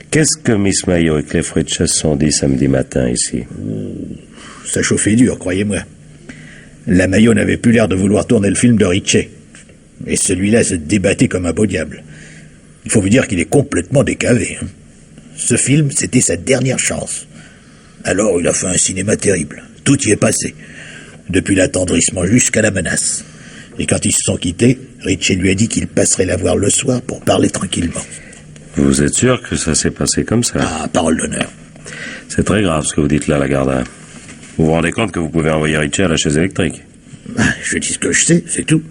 Qu'est-ce que Miss Mayo et Cliff Richard se sont dit samedi matin ici? Ça chauffait dur, croyez-moi. La Mayo n'avait plus l'air de vouloir tourner le film de Ritchie. Et celui-là se débattait comme un beau diable. Il faut vous dire qu'il est complètement décavé. Ce film, c'était sa dernière chance. Alors il a fait un cinéma terrible. Tout y est passé. Depuis l'attendrissement jusqu'à la menace. Et quand ils se sont quittés, Ritchie lui a dit qu'il passerait la voir le soir pour parler tranquillement. Vous êtes sûr que ça s'est passé comme ça? Ah, parole d'honneur. C'est très grave ce que vous dites là, Lagarda. Vous vous rendez compte que vous pouvez envoyer Ritchie à la chaise électrique? Je dis ce que je sais, c'est tout.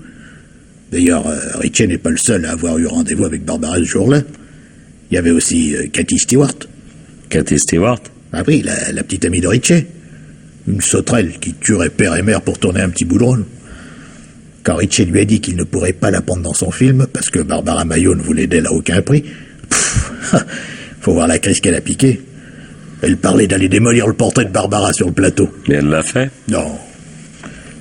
D'ailleurs, Ritchie n'est pas le seul à avoir eu rendez-vous avec Barbara ce jour-là. Il y avait aussi Cathy Stewart. Cathy Stewart? Ah oui, la petite amie de Ritchie. Une sauterelle qui tuerait père et mère pour tourner un petit bout de rôle. Quand Ritchie lui a dit qu'il ne pourrait pas la prendre dans son film, parce que Barbara Mayo ne voulait d'elle à aucun prix, faut voir la crise qu'elle a piquée. Elle parlait d'aller démolir le portrait de Barbara sur le plateau. Mais elle l'a fait? Non.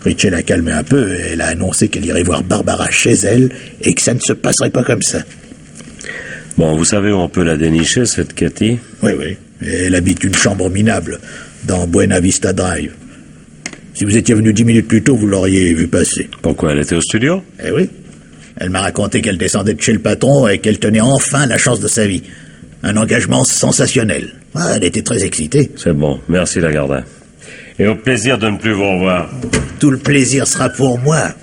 Ritchie l'a calmé un peu et elle a annoncé qu'elle irait voir Barbara chez elle et que ça ne se passerait pas comme ça. Bon, vous savez où on peut la dénicher, cette Cathy? Oui, oui. Et elle habite une chambre minable dans Buena Vista Drive. Si vous étiez venu 10 minutes plus tôt, vous l'auriez vu passer. Pourquoi? Elle était au studio? Eh oui. Elle m'a raconté qu'elle descendait de chez le patron et qu'elle tenait enfin la chance de sa vie. Un engagement sensationnel. Ah, elle était très excitée. C'est bon. Merci, Lagarda. Et au plaisir de ne plus vous revoir. Tout le plaisir sera pour moi.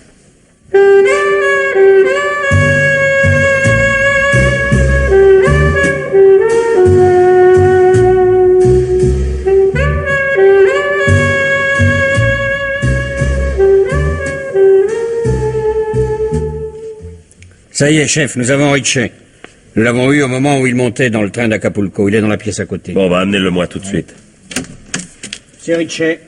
Ça y est, chef, nous avons Ritchie. Nous l'avons eu au moment où il montait dans le train d'Acapulco. Il est dans la pièce à côté. Bon, amenez-le-moi tout de suite. C'est Ritchie.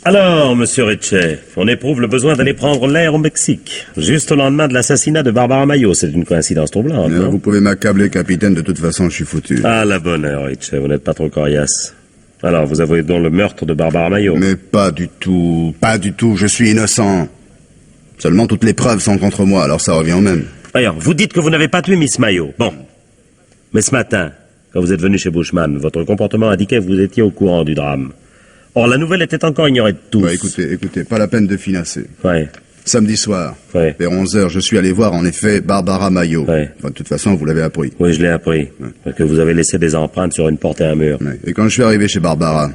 Alors, monsieur Ritchie, on éprouve le besoin d'aller prendre l'air au Mexique. Juste au lendemain de l'assassinat de Barbara Mayo. C'est une coïncidence troublante, non? Vous pouvez m'accabler, capitaine, de toute façon, je suis foutu. Ah, la bonne heure, Ritchie, vous n'êtes pas trop coriace. Alors, vous avouez donc le meurtre de Barbara Mayo? Mais pas du tout, je suis innocent. Seulement toutes les preuves sont contre moi, alors ça revient au même. D'ailleurs, vous dites que vous n'avez pas tué Miss Mayo. Bon. Mais ce matin, quand vous êtes venu chez Bushman, votre comportement indiquait que vous étiez au courant du drame. Or, la nouvelle était encore ignorée de tous. Ouais, écoutez, pas la peine de finasser. Ouais. Samedi soir, Ouais. vers 11h, je suis allé voir en effet Barbara Mayo. Ouais. Enfin, de toute façon, vous l'avez appris. Oui, je l'ai appris. Parce que vous avez laissé des empreintes sur une porte et un mur. Ouais. Et quand je suis arrivé chez Barbara,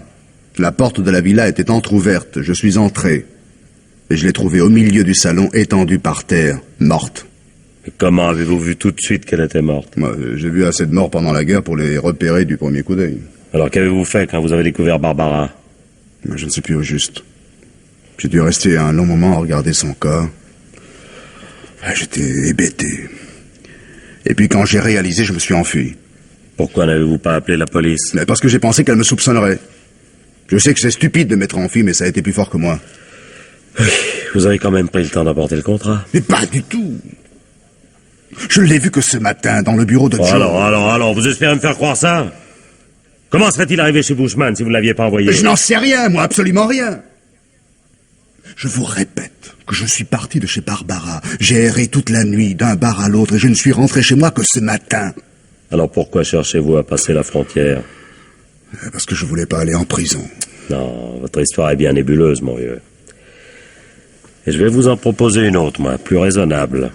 la porte de la villa était entr'ouverte. Je suis entré. Et je l'ai trouvée au milieu du salon, étendue par terre, morte. Et comment avez-vous vu tout de suite qu'elle était morte? Moi, j'ai vu assez de morts pendant la guerre pour les repérer du premier coup d'œil. Alors, qu'avez-vous fait quand vous avez découvert Barbara? Je ne sais plus au juste. J'ai dû rester un long moment à regarder son corps. J'étais hébété. Et puis quand j'ai réalisé, je me suis enfui. Pourquoi n'avez-vous pas appelé la police? Mais parce que j'ai pensé qu'elle me soupçonnerait. Je sais que c'est stupide de m'être enfui, mais ça a été plus fort que moi. Vous avez quand même pris le temps d'apporter le contrat. Mais pas du tout. Je l'ai vu que ce matin, dans le bureau de Joe. Alors, vous espérez me faire croire ça? Comment serait-il arrivé chez Bushman si vous ne l'aviez pas envoyé? Je n'en sais rien, moi, absolument rien. Je vous répète que je suis parti de chez Barbara. J'ai erré toute la nuit, d'un bar à l'autre, et je ne suis rentré chez moi que ce matin. Alors pourquoi cherchez-vous à passer la frontière? Parce que je voulais pas aller en prison. Non, votre histoire est bien nébuleuse, mon vieux. Et je vais vous en proposer une autre, moi, plus raisonnable.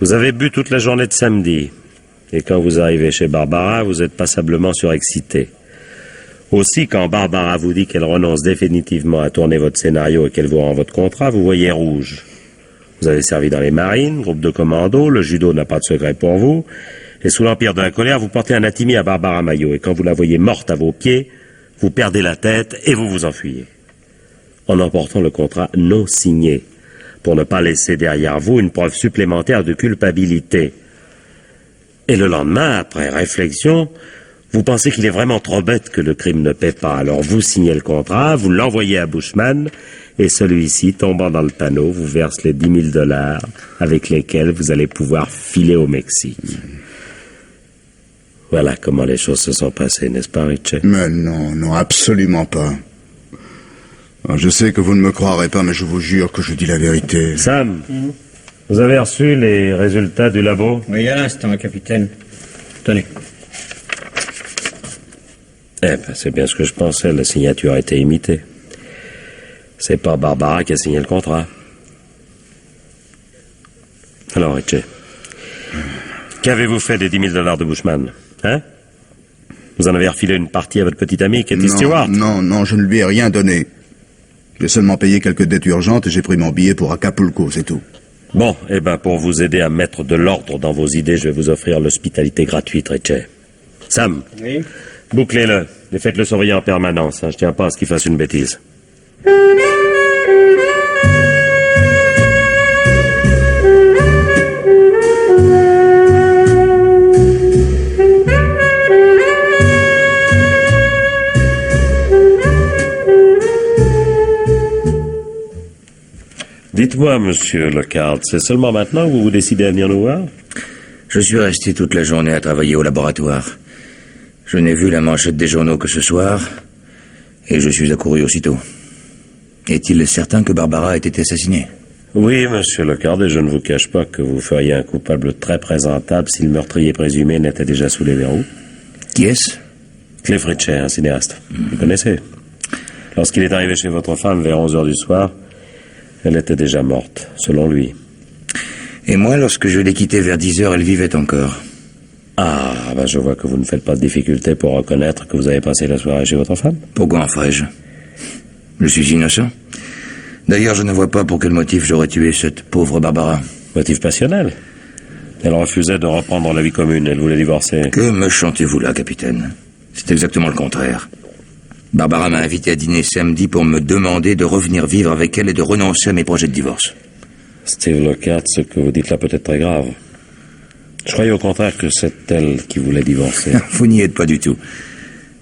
Vous avez bu toute la journée de samedi. Et quand vous arrivez chez Barbara, vous êtes passablement surexcité. Aussi, quand Barbara vous dit qu'elle renonce définitivement à tourner votre scénario et qu'elle vous rend votre contrat, vous voyez rouge. Vous avez servi dans les marines, groupe de commando, le judo n'a pas de secret pour vous, et sous l'empire de la colère, vous portez un attimie à Barbara Maillot, et quand vous la voyez morte à vos pieds, vous perdez la tête et vous vous enfuyez. En emportant le contrat non signé, pour ne pas laisser derrière vous une preuve supplémentaire de culpabilité. Et le lendemain, après réflexion, vous pensez qu'il est vraiment trop bête que le crime ne paie pas. Alors vous signez le contrat, vous l'envoyez à Bushman, et celui-ci, tombant dans le panneau, vous verse les 10 000 $ avec lesquels vous allez pouvoir filer au Mexique. Voilà comment les choses se sont passées, n'est-ce pas, Ritchie? Mais non, non, absolument pas. Je sais que vous ne me croirez pas, mais je vous jure que je dis la vérité. Sam, vous avez reçu les résultats du labo? Oui, à l'instant, capitaine. Tenez. Eh ben, c'est bien ce que je pensais, la signature a été imitée. C'est pas Barbara qui a signé le contrat. Alors, Ritchie, qu'avez-vous fait des 10 000 $ de Bushman? Hein? Vous en avez refilé une partie à votre petite amie, Katie Stewart? Non, je ne lui ai rien donné. J'ai seulement payé quelques dettes urgentes et j'ai pris mon billet pour Acapulco, c'est tout. Bon, eh ben, pour vous aider à mettre de l'ordre dans vos idées, je vais vous offrir l'hospitalité gratuite, Ritchie. Sam, Oui. bouclez-le et faites-le surveiller en permanence. Hein. Je tiens pas à ce qu'il fasse une bêtise. Dites-moi, monsieur Lockhart, c'est seulement maintenant que vous vous décidez à venir nous voir? Je suis resté toute la journée à travailler au laboratoire. Je n'ai vu la manchette des journaux que ce soir, et je suis accouru aussitôt. Est-il certain que Barbara ait été assassinée? Oui, monsieur Lockhart, et je ne vous cache pas que vous feriez un coupable très présentable si le meurtrier présumé n'était déjà sous les verrous. Qui est-ce? Cliff Ritchie, un cinéaste. Vous connaissez? Lorsqu'il est arrivé chez votre femme vers 11 h du soir, elle était déjà morte, selon lui. Et moi, lorsque je l'ai quittée vers 10 h, elle vivait encore. Ah, ben je vois que vous ne faites pas de difficulté pour reconnaître que vous avez passé la soirée chez votre femme. Pourquoi en ferais-je? Je suis innocent. D'ailleurs, je ne vois pas pour quel motif j'aurais tué cette pauvre Barbara. Motif passionnel. Elle refusait de reprendre la vie commune, elle voulait divorcer. Que me chantez-vous là, capitaine? C'est exactement le contraire. Barbara m'a invité à dîner samedi pour me demander de revenir vivre avec elle et de renoncer à mes projets de divorce. Steve Lockhart, ce que vous dites là peut être très grave. Je croyais au contraire que c'est elle qui voulait divorcer. Vous n'y êtes pas du tout.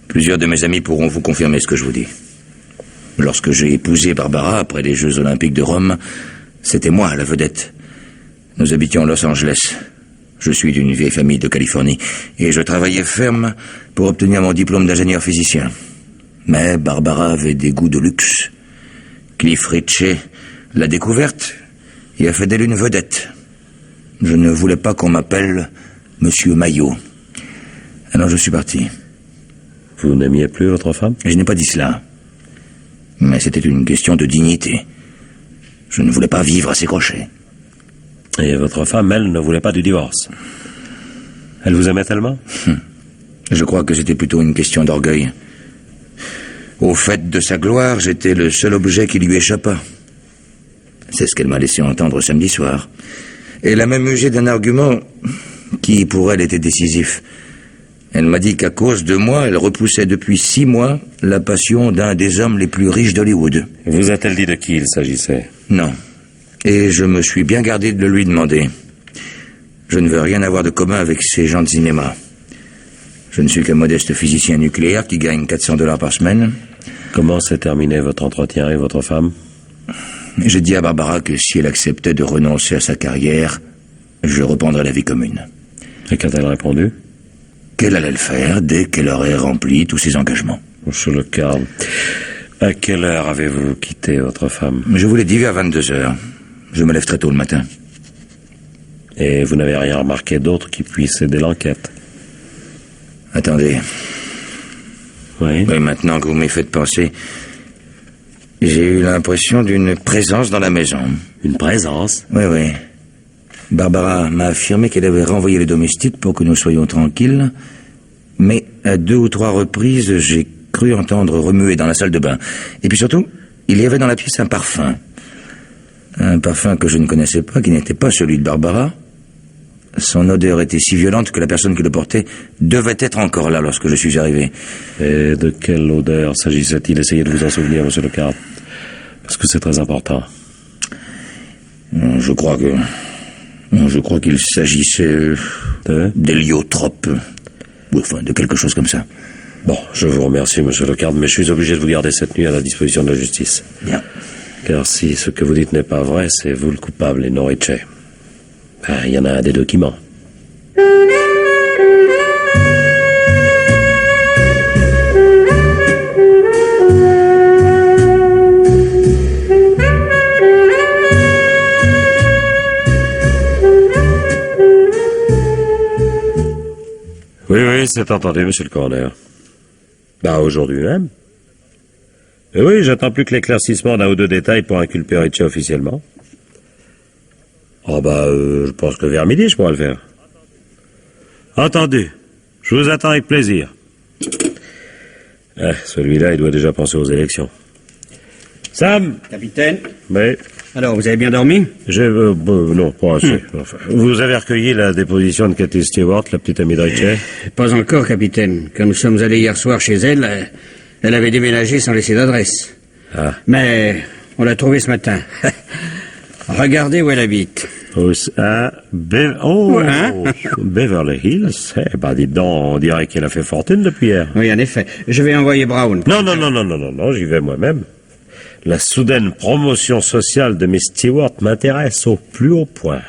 Plusieurs de mes amis pourront vous confirmer ce que je vous dis. Lorsque j'ai épousé Barbara après les Jeux Olympiques de Rome, c'était moi la vedette. Nous habitions Los Angeles. Je suis d'une vieille famille de Californie et je travaillais ferme pour obtenir mon diplôme d'ingénieur physicien. Mais Barbara avait des goûts de luxe. Cliff Ritchie l'a découverte et a fait d'elle une vedette. Je ne voulais pas qu'on m'appelle Monsieur Maillot. Alors je suis parti. Vous n'aimiez plus votre femme? Je n'ai pas dit cela. Mais c'était une question de dignité. Je ne voulais pas vivre à ses crochets. Et votre femme, elle, ne voulait pas du divorce? Elle vous aimait tellement? Je crois que c'était plutôt une question d'orgueil. Au fait de sa gloire, j'étais le seul objet qui lui échappa. C'est ce qu'elle m'a laissé entendre samedi soir. Elle a même usé d'un argument qui, pour elle, était décisif. Elle m'a dit qu'à cause de moi, elle repoussait depuis 6 mois la passion d'un des hommes les plus riches d'Hollywood. Vous a-t-elle dit de qui il s'agissait? Non. Et je me suis bien gardé de le lui demander. Je ne veux rien avoir de commun avec ces gens de cinéma. Je ne suis qu'un modeste physicien nucléaire qui gagne 400 $ par semaine. Comment s'est terminé votre entretien avec votre femme? J'ai dit à Barbara que si elle acceptait de renoncer à sa carrière, je reprendrais la vie commune. Et qu'a-t-elle répondu? Qu'elle allait le faire dès qu'elle aurait rempli tous ses engagements. Monsieur Lockhart, à quelle heure avez-vous quitté votre femme? Je vous l'ai dit vers 22 h. Je me lève très tôt le matin. Et vous n'avez rien remarqué d'autre qui puisse aider l'enquête? Attendez. Oui, maintenant que vous m'y faites penser, j'ai eu l'impression d'une présence dans la maison. Une présence? Oui, oui. Barbara m'a affirmé qu'elle avait renvoyé les domestiques pour que nous soyons tranquilles, mais à 2 ou 3 reprises, j'ai cru entendre remuer dans la salle de bain. Et puis surtout, il y avait dans la pièce un parfum. Un parfum que je ne connaissais pas, qui n'était pas celui de Barbara. Son odeur était si violente que la personne qui le portait devait être encore là lorsque je suis arrivé. Et de quelle odeur s'agissait-il? Essayez de vous en souvenir, monsieur Lecarde. Parce que c'est très important. Je crois qu'il s'agissait d'héliotrope. Enfin, de quelque chose comme ça. Bon, je vous remercie, monsieur Lecarde, mais je suis obligé de vous garder cette nuit à la disposition de la justice. Bien. Car si ce que vous dites n'est pas vrai, c'est vous le coupable et non Ritchie. Il y en a un des deux qui ment. Oui, c'est entendu, monsieur le coroner. Aujourd'hui même. Et oui, j'attends plus que l'éclaircissement d'un ou deux détails pour inculper Ritchie officiellement. Je pense que vers midi, je pourrai le faire. Entendu. Je vous attends avec plaisir. Celui-là, il doit déjà penser aux élections. Sam! Capitaine? Oui. Alors, vous avez bien dormi? Non, pas assez. Enfin, vous avez recueilli la déposition de Cathy Stewart, la petite amie de Ritchie? Pas encore, capitaine. Quand nous sommes allés hier soir chez elle, elle avait déménagé sans laisser d'adresse. Ah. Mais on l'a trouvée ce matin. Regardez où elle habite. Beverly Hills. Dites donc, on dirait qu'elle a fait fortune depuis hier. Oui, en effet. Je vais envoyer Brown. Non, j'y vais moi-même. La soudaine promotion sociale de Miss Stewart m'intéresse au plus haut point.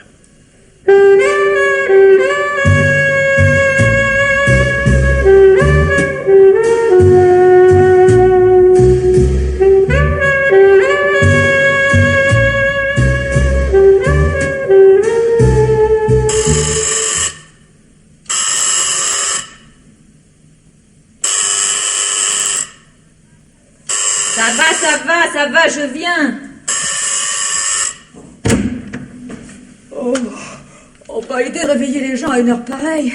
Ça va, je viens. On va aider à réveiller les gens à une heure pareille.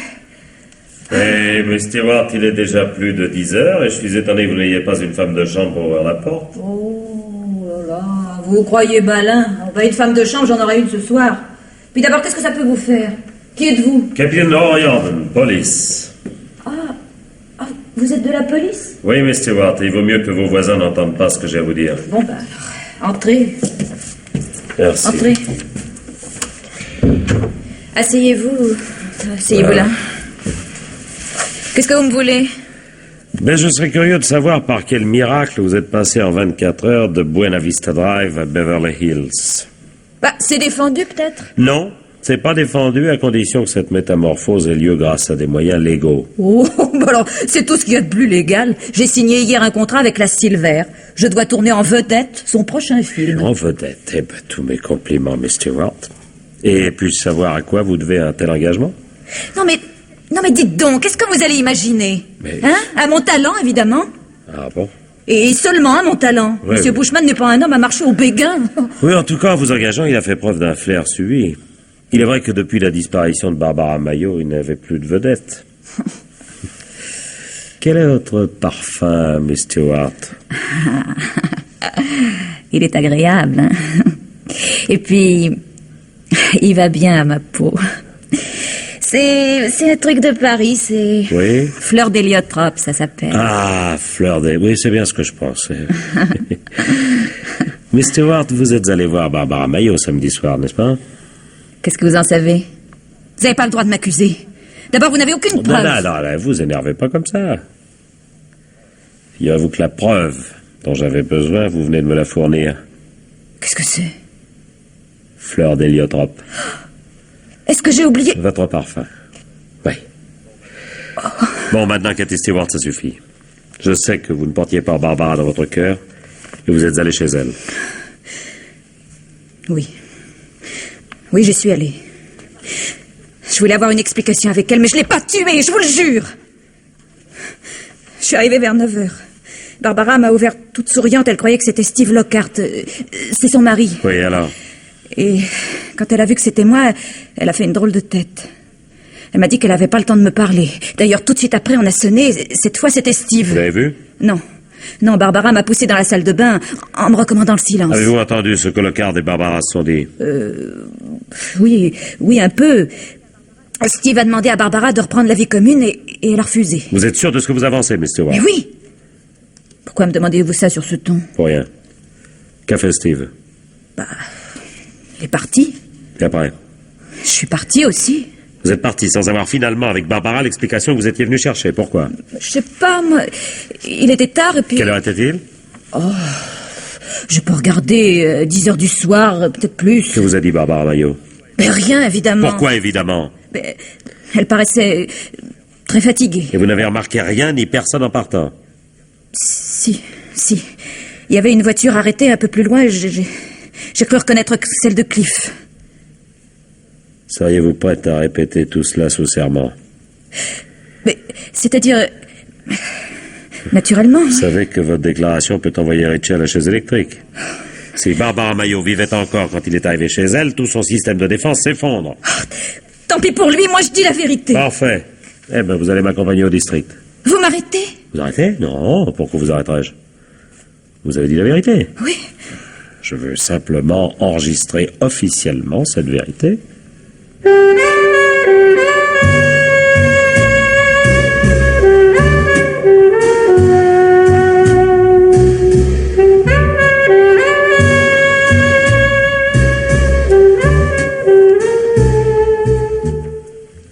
Miss Stewart, il est déjà plus de 10 heures et je suis étonné que vous n'ayez pas une femme de chambre pour ouvrir la porte. Oh là là, vous croyez malin. Une femme de chambre, j'en aurai une ce soir. Puis d'abord, qu'est-ce que ça peut vous faire? Qui êtes-vous? Capitaine Orion, police. Vous êtes de la police? Oui, Miss Stewart, il vaut mieux que vos voisins n'entendent pas ce que j'ai à vous dire. Bon, entrez. Merci. Entrez. Asseyez-vous. Asseyez-vous là. Qu'est-ce que vous me voulez? Je serais curieux de savoir par quel miracle vous êtes passé en 24 heures de Buena Vista Drive à Beverly Hills. C'est défendu, peut-être? Non, c'est pas défendu à condition que cette métamorphose ait lieu grâce à des moyens légaux. Alors, c'est tout ce qu'il y a de plus légal. J'ai signé hier un contrat avec la Silver. Je dois tourner en vedette son prochain film. En vedette? Tous mes compliments, Miss Stewart. Et puis-je savoir à quoi vous devez un tel engagement? Non mais dites donc, qu'est-ce que vous allez imaginer? À mon talent, évidemment. Ah bon? Et seulement à mon talent. Ouais, Monsieur Bushman n'est pas un homme à marcher au béguin. Oui, en tout cas, en vous engageant, il a fait preuve d'un flair suivi. Il est vrai que depuis la disparition de Barbara Mayo, il n'avait plus de vedette. Quel est votre parfum, Miss Stewart? Il est agréable, hein? Et puis, il va bien à ma peau. C'est un truc de Paris, c'est... Oui? Fleur d'héliotrope, ça s'appelle. Ah, fleur d'héliotrope. Oui, c'est bien ce que je pensais. Miss Stewart, vous êtes allé voir Barbara Mayo samedi soir, n'est-ce pas? Qu'est-ce que vous en savez? Vous n'avez pas le droit de m'accuser. D'abord, vous n'avez aucune preuve. Non, vous énervez pas comme ça. Figurez-vous que la preuve dont j'avais besoin, vous venez de me la fournir. Qu'est-ce que c'est? Fleur d'héliotrope. Est-ce que j'ai oublié? Votre parfum. Oui. Bon, maintenant, Cathy Stewart, ça suffit. Je sais que vous ne portiez pas Barbara dans votre cœur et vous êtes allé chez elle. Oui. Oui, j'y suis allée. Je voulais avoir une explication avec elle, mais je ne l'ai pas tuée, je vous le jure. Je suis arrivée vers 9h. Barbara m'a ouvert toute souriante, elle croyait que c'était Steve Lockhart. C'est son mari. Oui, alors? Et quand elle a vu que c'était moi, elle a fait une drôle de tête. Elle m'a dit qu'elle n'avait pas le temps de me parler. D'ailleurs, tout de suite après, on a sonné. Cette fois, c'était Steve. Vous l'avez vu? Non. Non, Barbara m'a poussé dans la salle de bain en me recommandant le silence. Avez-vous entendu ce que Lockhart et Barbara se sont dit? Oui, un peu. Steve a demandé à Barbara de reprendre la vie commune et elle a refusé. Vous êtes sûr de ce que vous avancez, Miss Stewart? Mais oui! Pourquoi me demandez-vous ça sur ce ton? Pour rien. Qu'a fait Steve? Il est parti. Et après? Je suis partie aussi. Vous êtes parti sans avoir finalement avec Barbara l'explication que vous étiez venu chercher. Pourquoi? Je sais pas, moi. Il était tard et puis... Quelle heure était-il? Je peux regarder 10 heures du soir, peut-être plus. Que vous a dit Barbara Maillot? Mais rien, évidemment. Pourquoi, évidemment? Elle paraissait très fatiguée. Et vous n'avez remarqué rien ni personne en partant? Si. Il y avait une voiture arrêtée un peu plus loin et j'ai cru reconnaître celle de Cliff. Seriez-vous prête à répéter tout cela sous serment? Mais, c'est-à-dire... Naturellement. Vous savez que votre déclaration peut envoyer Ritchie à la chaise électrique. Si Barbara Maillot vivait encore quand il est arrivé chez elle, tout son système de défense s'effondre. Tant pis pour lui, moi je dis la vérité. Parfait. Eh bien, vous allez m'accompagner au district. Vous m'arrêtez? Vous arrêtez? Non, pourquoi vous arrêterais-je? Vous avez dit la vérité. Oui. Je veux simplement enregistrer officiellement cette vérité.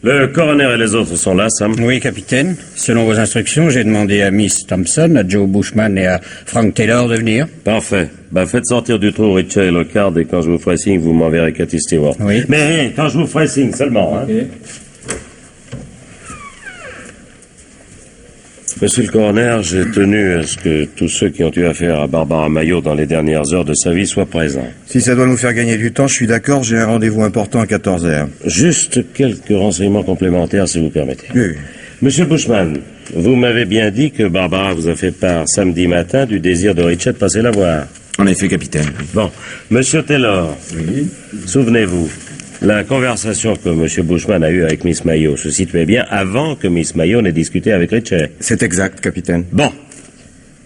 Le coroner et les autres sont là, Sam? Oui, capitaine. Selon vos instructions, j'ai demandé à Miss Thompson, à Joe Bushman et à Frank Taylor de venir. Parfait. Faites sortir du trou Ritchie et Lockhart et quand je vous ferai signe, vous m'enverrez Cathy Stewart. Oui. Mais quand je vous ferai signe seulement, hein. Okay. Monsieur le coroner, j'ai tenu à ce que tous ceux qui ont eu affaire à Barbara Maillot dans les dernières heures de sa vie soient présents. Si ça doit nous faire gagner du temps, je suis d'accord, j'ai un rendez-vous important à 14h. Juste quelques renseignements complémentaires, si vous permettez. Oui. Monsieur Bushman, vous m'avez bien dit que Barbara vous a fait part samedi matin du désir de Ritchie de passer la voir. En effet, capitaine. Bon. Monsieur Taylor, oui. Souvenez-vous, la conversation que Monsieur Bushman a eue avec Miss Maillot se situait bien avant que Miss Maillot n'ait discuté avec Ritchie. C'est exact, capitaine. Bon.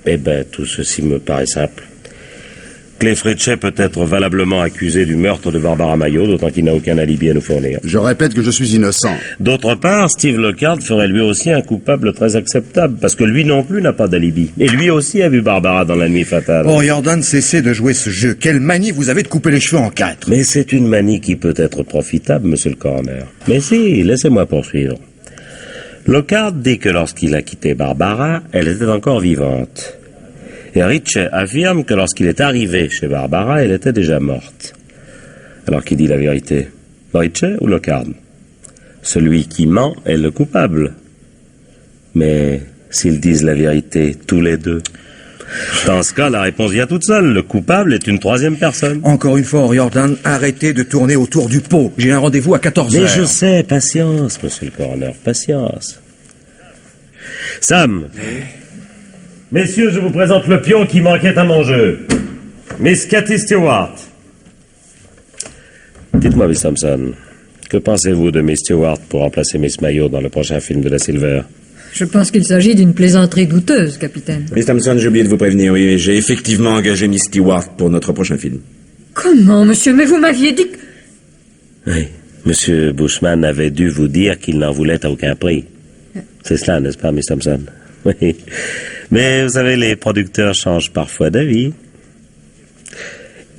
Eh bien, tout ceci me paraît simple. Cliff Ritchie peut être valablement accusé du meurtre de Barbara Maillot, d'autant qu'il n'a aucun alibi à nous fournir. Je répète que je suis innocent. D'autre part, Steve Lockhart ferait lui aussi un coupable très acceptable, parce que lui non plus n'a pas d'alibi. Et lui aussi a vu Barbara dans la nuit fatale. Oh, Jordan, cessez de jouer ce jeu. Quelle manie vous avez de couper les cheveux en 4. Mais c'est une manie qui peut être profitable, monsieur le coroner. Mais si, laissez-moi poursuivre. Lockhart dit que lorsqu'il a quitté Barbara, elle était encore vivante. Et Ritchie affirme que lorsqu'il est arrivé chez Barbara, elle était déjà morte. Alors qui dit la vérité? Ritchie ou Lockhart? Celui qui ment est le coupable. Mais s'ils disent la vérité, tous les deux, dans ce cas, la réponse vient toute seule. Le coupable est une troisième personne. Encore une fois, Jordan, arrêtez de tourner autour du pot. J'ai un rendez-vous à 14h. Mais je sais, patience, monsieur le coroner, patience. Sam. Messieurs, je vous présente le pion qui manquait à mon jeu. Miss Cathy Stewart. Dites-moi, Miss Thompson, que pensez-vous de Miss Stewart pour remplacer Miss Maillot dans le prochain film de la Silver? Je pense qu'il s'agit d'une plaisanterie douteuse, capitaine. Miss Thompson, j'ai oublié de vous prévenir, oui, j'ai effectivement engagé Miss Stewart pour notre prochain film. Comment, monsieur? Mais vous m'aviez dit que... Oui, monsieur Bushman avait dû vous dire qu'il n'en voulait à aucun prix. C'est cela, n'est-ce pas, Miss Thompson? Oui. Mais vous savez, les producteurs changent parfois d'avis.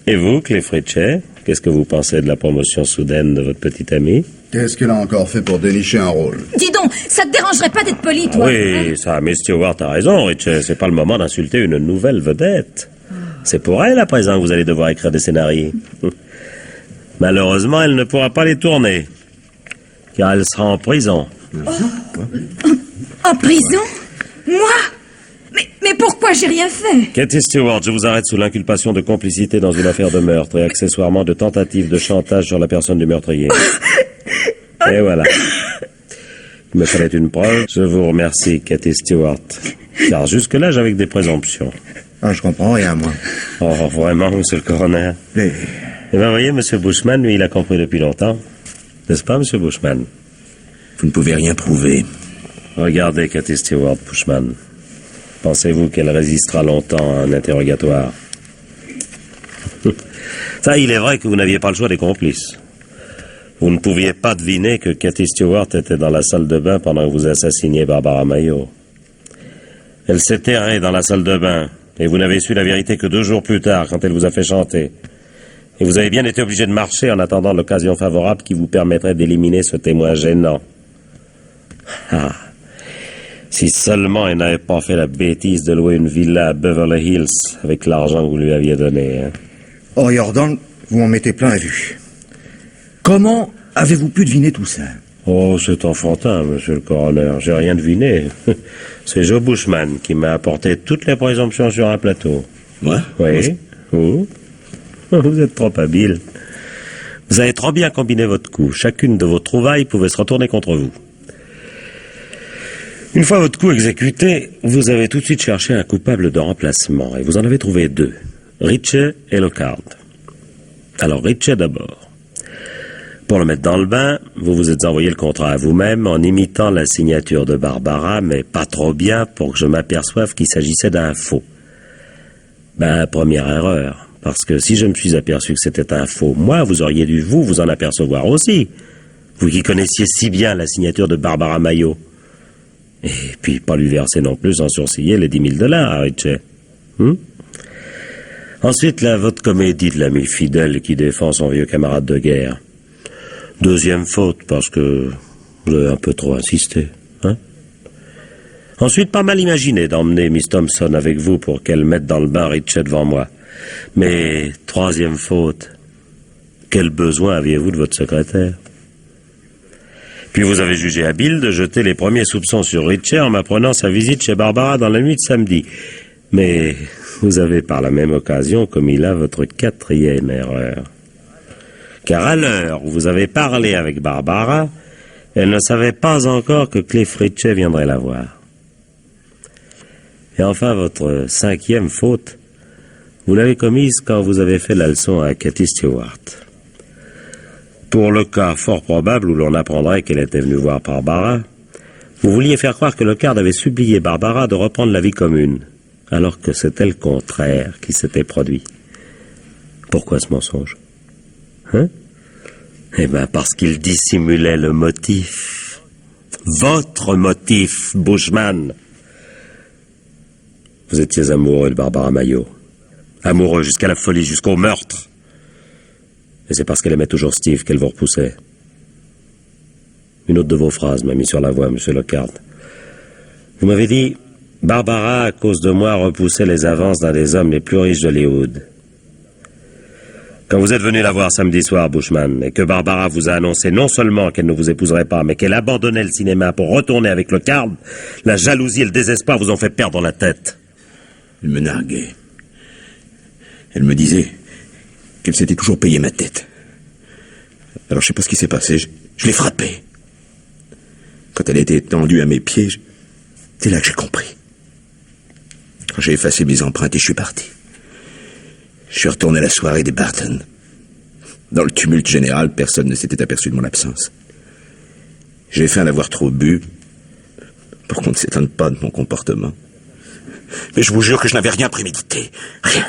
Et vous, Cliff Ritchie, qu'est-ce que vous pensez de la promotion soudaine de votre petite amie? Qu'est-ce qu'elle a encore fait pour dénicher un rôle? Dis donc, ça te dérangerait pas d'être poli, toi? Oui, ça, Miss Stewart a raison, Ritchie. C'est pas le moment d'insulter une nouvelle vedette. C'est pour elle, à présent, que vous allez devoir écrire des scénarios. Malheureusement, elle ne pourra pas les tourner, car elle sera en prison. En prison? Moi? Mais pourquoi j'ai rien fait? Cathy Stewart, je vous arrête sous l'inculpation de complicité dans une affaire de meurtre et accessoirement de tentative de chantage sur la personne du meurtrier. Et voilà. Il me fallait une preuve. Je vous remercie, Cathy Stewart. Car jusque-là, j'avais que des présomptions. Ah, je comprends rien, moi. Oh, vraiment, monsieur le coroner. Mais... Eh bien, voyez, monsieur Bushman, lui, il a compris depuis longtemps. N'est-ce pas, monsieur Bushman? Vous ne pouvez rien prouver. Regardez Cathy Stewart, Bushman. Pensez-vous qu'elle résistera longtemps à un interrogatoire? Ça, il est vrai que vous n'aviez pas le choix des complices. Vous ne pouviez pas deviner que Cathy Stewart était dans la salle de bain pendant que vous assassiniez Barbara Mayo. Elle s'est terrée dans la salle de bain, et vous n'avez su la vérité que 2 jours plus tard, quand elle vous a fait chanter. Et vous avez bien été obligé de marcher en attendant l'occasion favorable qui vous permettrait d'éliminer ce témoin gênant. Ah, si seulement elle n'avait pas fait la bêtise de louer une villa à Beverly Hills avec l'argent que vous lui aviez donné. Hein. Oh, Jordan, vous m'en mettez plein la vue. Comment avez-vous pu deviner tout ça? Oh, c'est enfantin, monsieur le coroner. J'ai rien deviné. C'est Joe Bushman qui m'a apporté toutes les présomptions sur un plateau. Moi? Oui. Vous? Vous êtes trop habile. Vous avez trop bien combiné votre coup. Chacune de vos trouvailles pouvait se retourner contre vous. Une fois votre coup exécuté, vous avez tout de suite cherché un coupable de remplacement, et vous en avez trouvé 2, Ritchie et Lockhart. Alors, Ritchie d'abord. Pour le mettre dans le bain, vous vous êtes envoyé le contrat à vous-même en imitant la signature de Barbara, mais pas trop bien pour que je m'aperçoive qu'il s'agissait d'un faux. Première erreur, parce que si je me suis aperçu que c'était un faux, moi, vous auriez dû vous en apercevoir aussi. Vous qui connaissiez si bien la signature de Barbara Mayo. Et puis, pas lui verser non plus en sourciller les $10 000 à Ritchie. Ensuite, votre comédie de l'ami fidèle qui défend son vieux camarade de guerre. 2e faute, parce que vous avez un peu trop insisté. Hein? Ensuite, pas mal imaginé d'emmener Miss Thompson avec vous pour qu'elle mette dans le bain Ritchie devant moi. Mais 3e faute, quel besoin aviez-vous de votre secrétaire? Puis vous avez jugé habile de jeter les premiers soupçons sur Ritchie en m'apprenant sa visite chez Barbara dans la nuit de samedi. Mais vous avez par la même occasion commis là votre 4e erreur. Car à l'heure où vous avez parlé avec Barbara, elle ne savait pas encore que Cliff Ritchie viendrait la voir. Et enfin, votre 5e faute, vous l'avez commise quand vous avez fait la leçon à Cathy Stewart. Pour le cas fort probable où l'on apprendrait qu'elle était venue voir Barbara, vous vouliez faire croire que Lockhart avait supplié Barbara de reprendre la vie commune, alors que c'était le contraire qui s'était produit. Pourquoi ce mensonge? Hein? Eh bien, parce qu'il dissimulait le motif. Votre motif, Bushman. Vous étiez amoureux de Barbara Mayo. Amoureux jusqu'à la folie, jusqu'au meurtre. Et c'est parce qu'elle aimait toujours Steve qu'elle vous repoussait. Une autre de vos phrases m'a mis sur la voie, monsieur Lockhart. Vous m'avez dit, Barbara, à cause de moi, repoussait les avances d'un des hommes les plus riches d'Hollywood. Quand vous êtes venu la voir samedi soir, Bushman, et que Barbara vous a annoncé non seulement qu'elle ne vous épouserait pas, mais qu'elle abandonnait le cinéma pour retourner avec Lockhart, la jalousie et le désespoir vous ont fait perdre la tête. Elle me narguait. Elle me disait qu'elle s'était toujours payé ma tête. Alors je sais pas ce qui s'est passé, je l'ai frappée. Quand elle était tendue à mes pieds, c'est là que j'ai compris. Quand j'ai effacé mes empreintes et je suis parti. Je suis retourné à la soirée des Barton. Dans le tumulte général, personne ne s'était aperçu de mon absence. J'ai fait en avoir trop bu pour qu'on ne s'étonne pas de mon comportement. Mais je vous jure que je n'avais rien prémédité. Rien.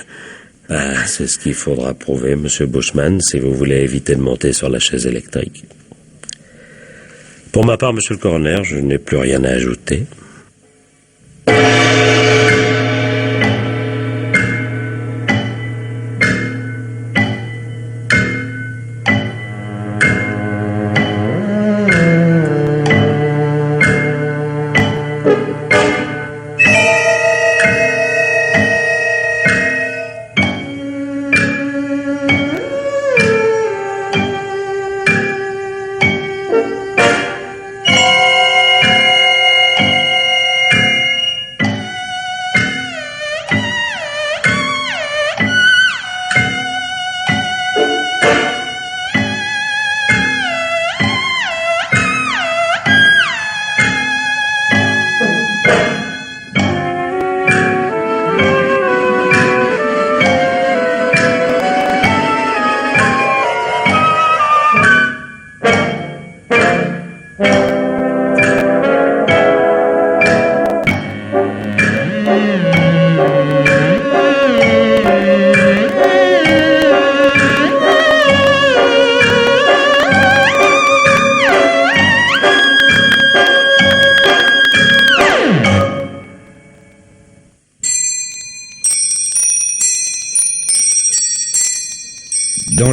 Ah, c'est ce qu'il faudra prouver, monsieur Bushman, si vous voulez éviter de monter sur la chaise électrique. Pour ma part, monsieur le coroner, je n'ai plus rien à ajouter.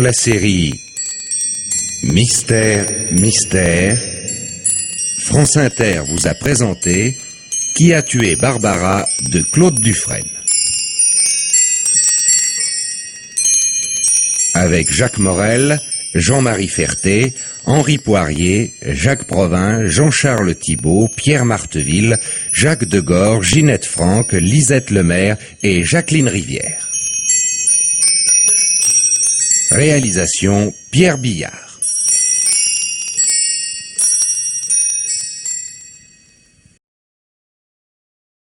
la série Mystère, Mystère, France Inter vous a présenté Qui a tué Barbara de Claude Dufresne. Avec Jacques Morel, Jean-Marie Ferté, Henri Poirier, Jacques Provin, Jean-Charles Thibault, Pierre Marteville, Jacques Degore, Ginette Franck, Lisette Lemaire et Jacqueline Rivière. Réalisation Pierre Billard.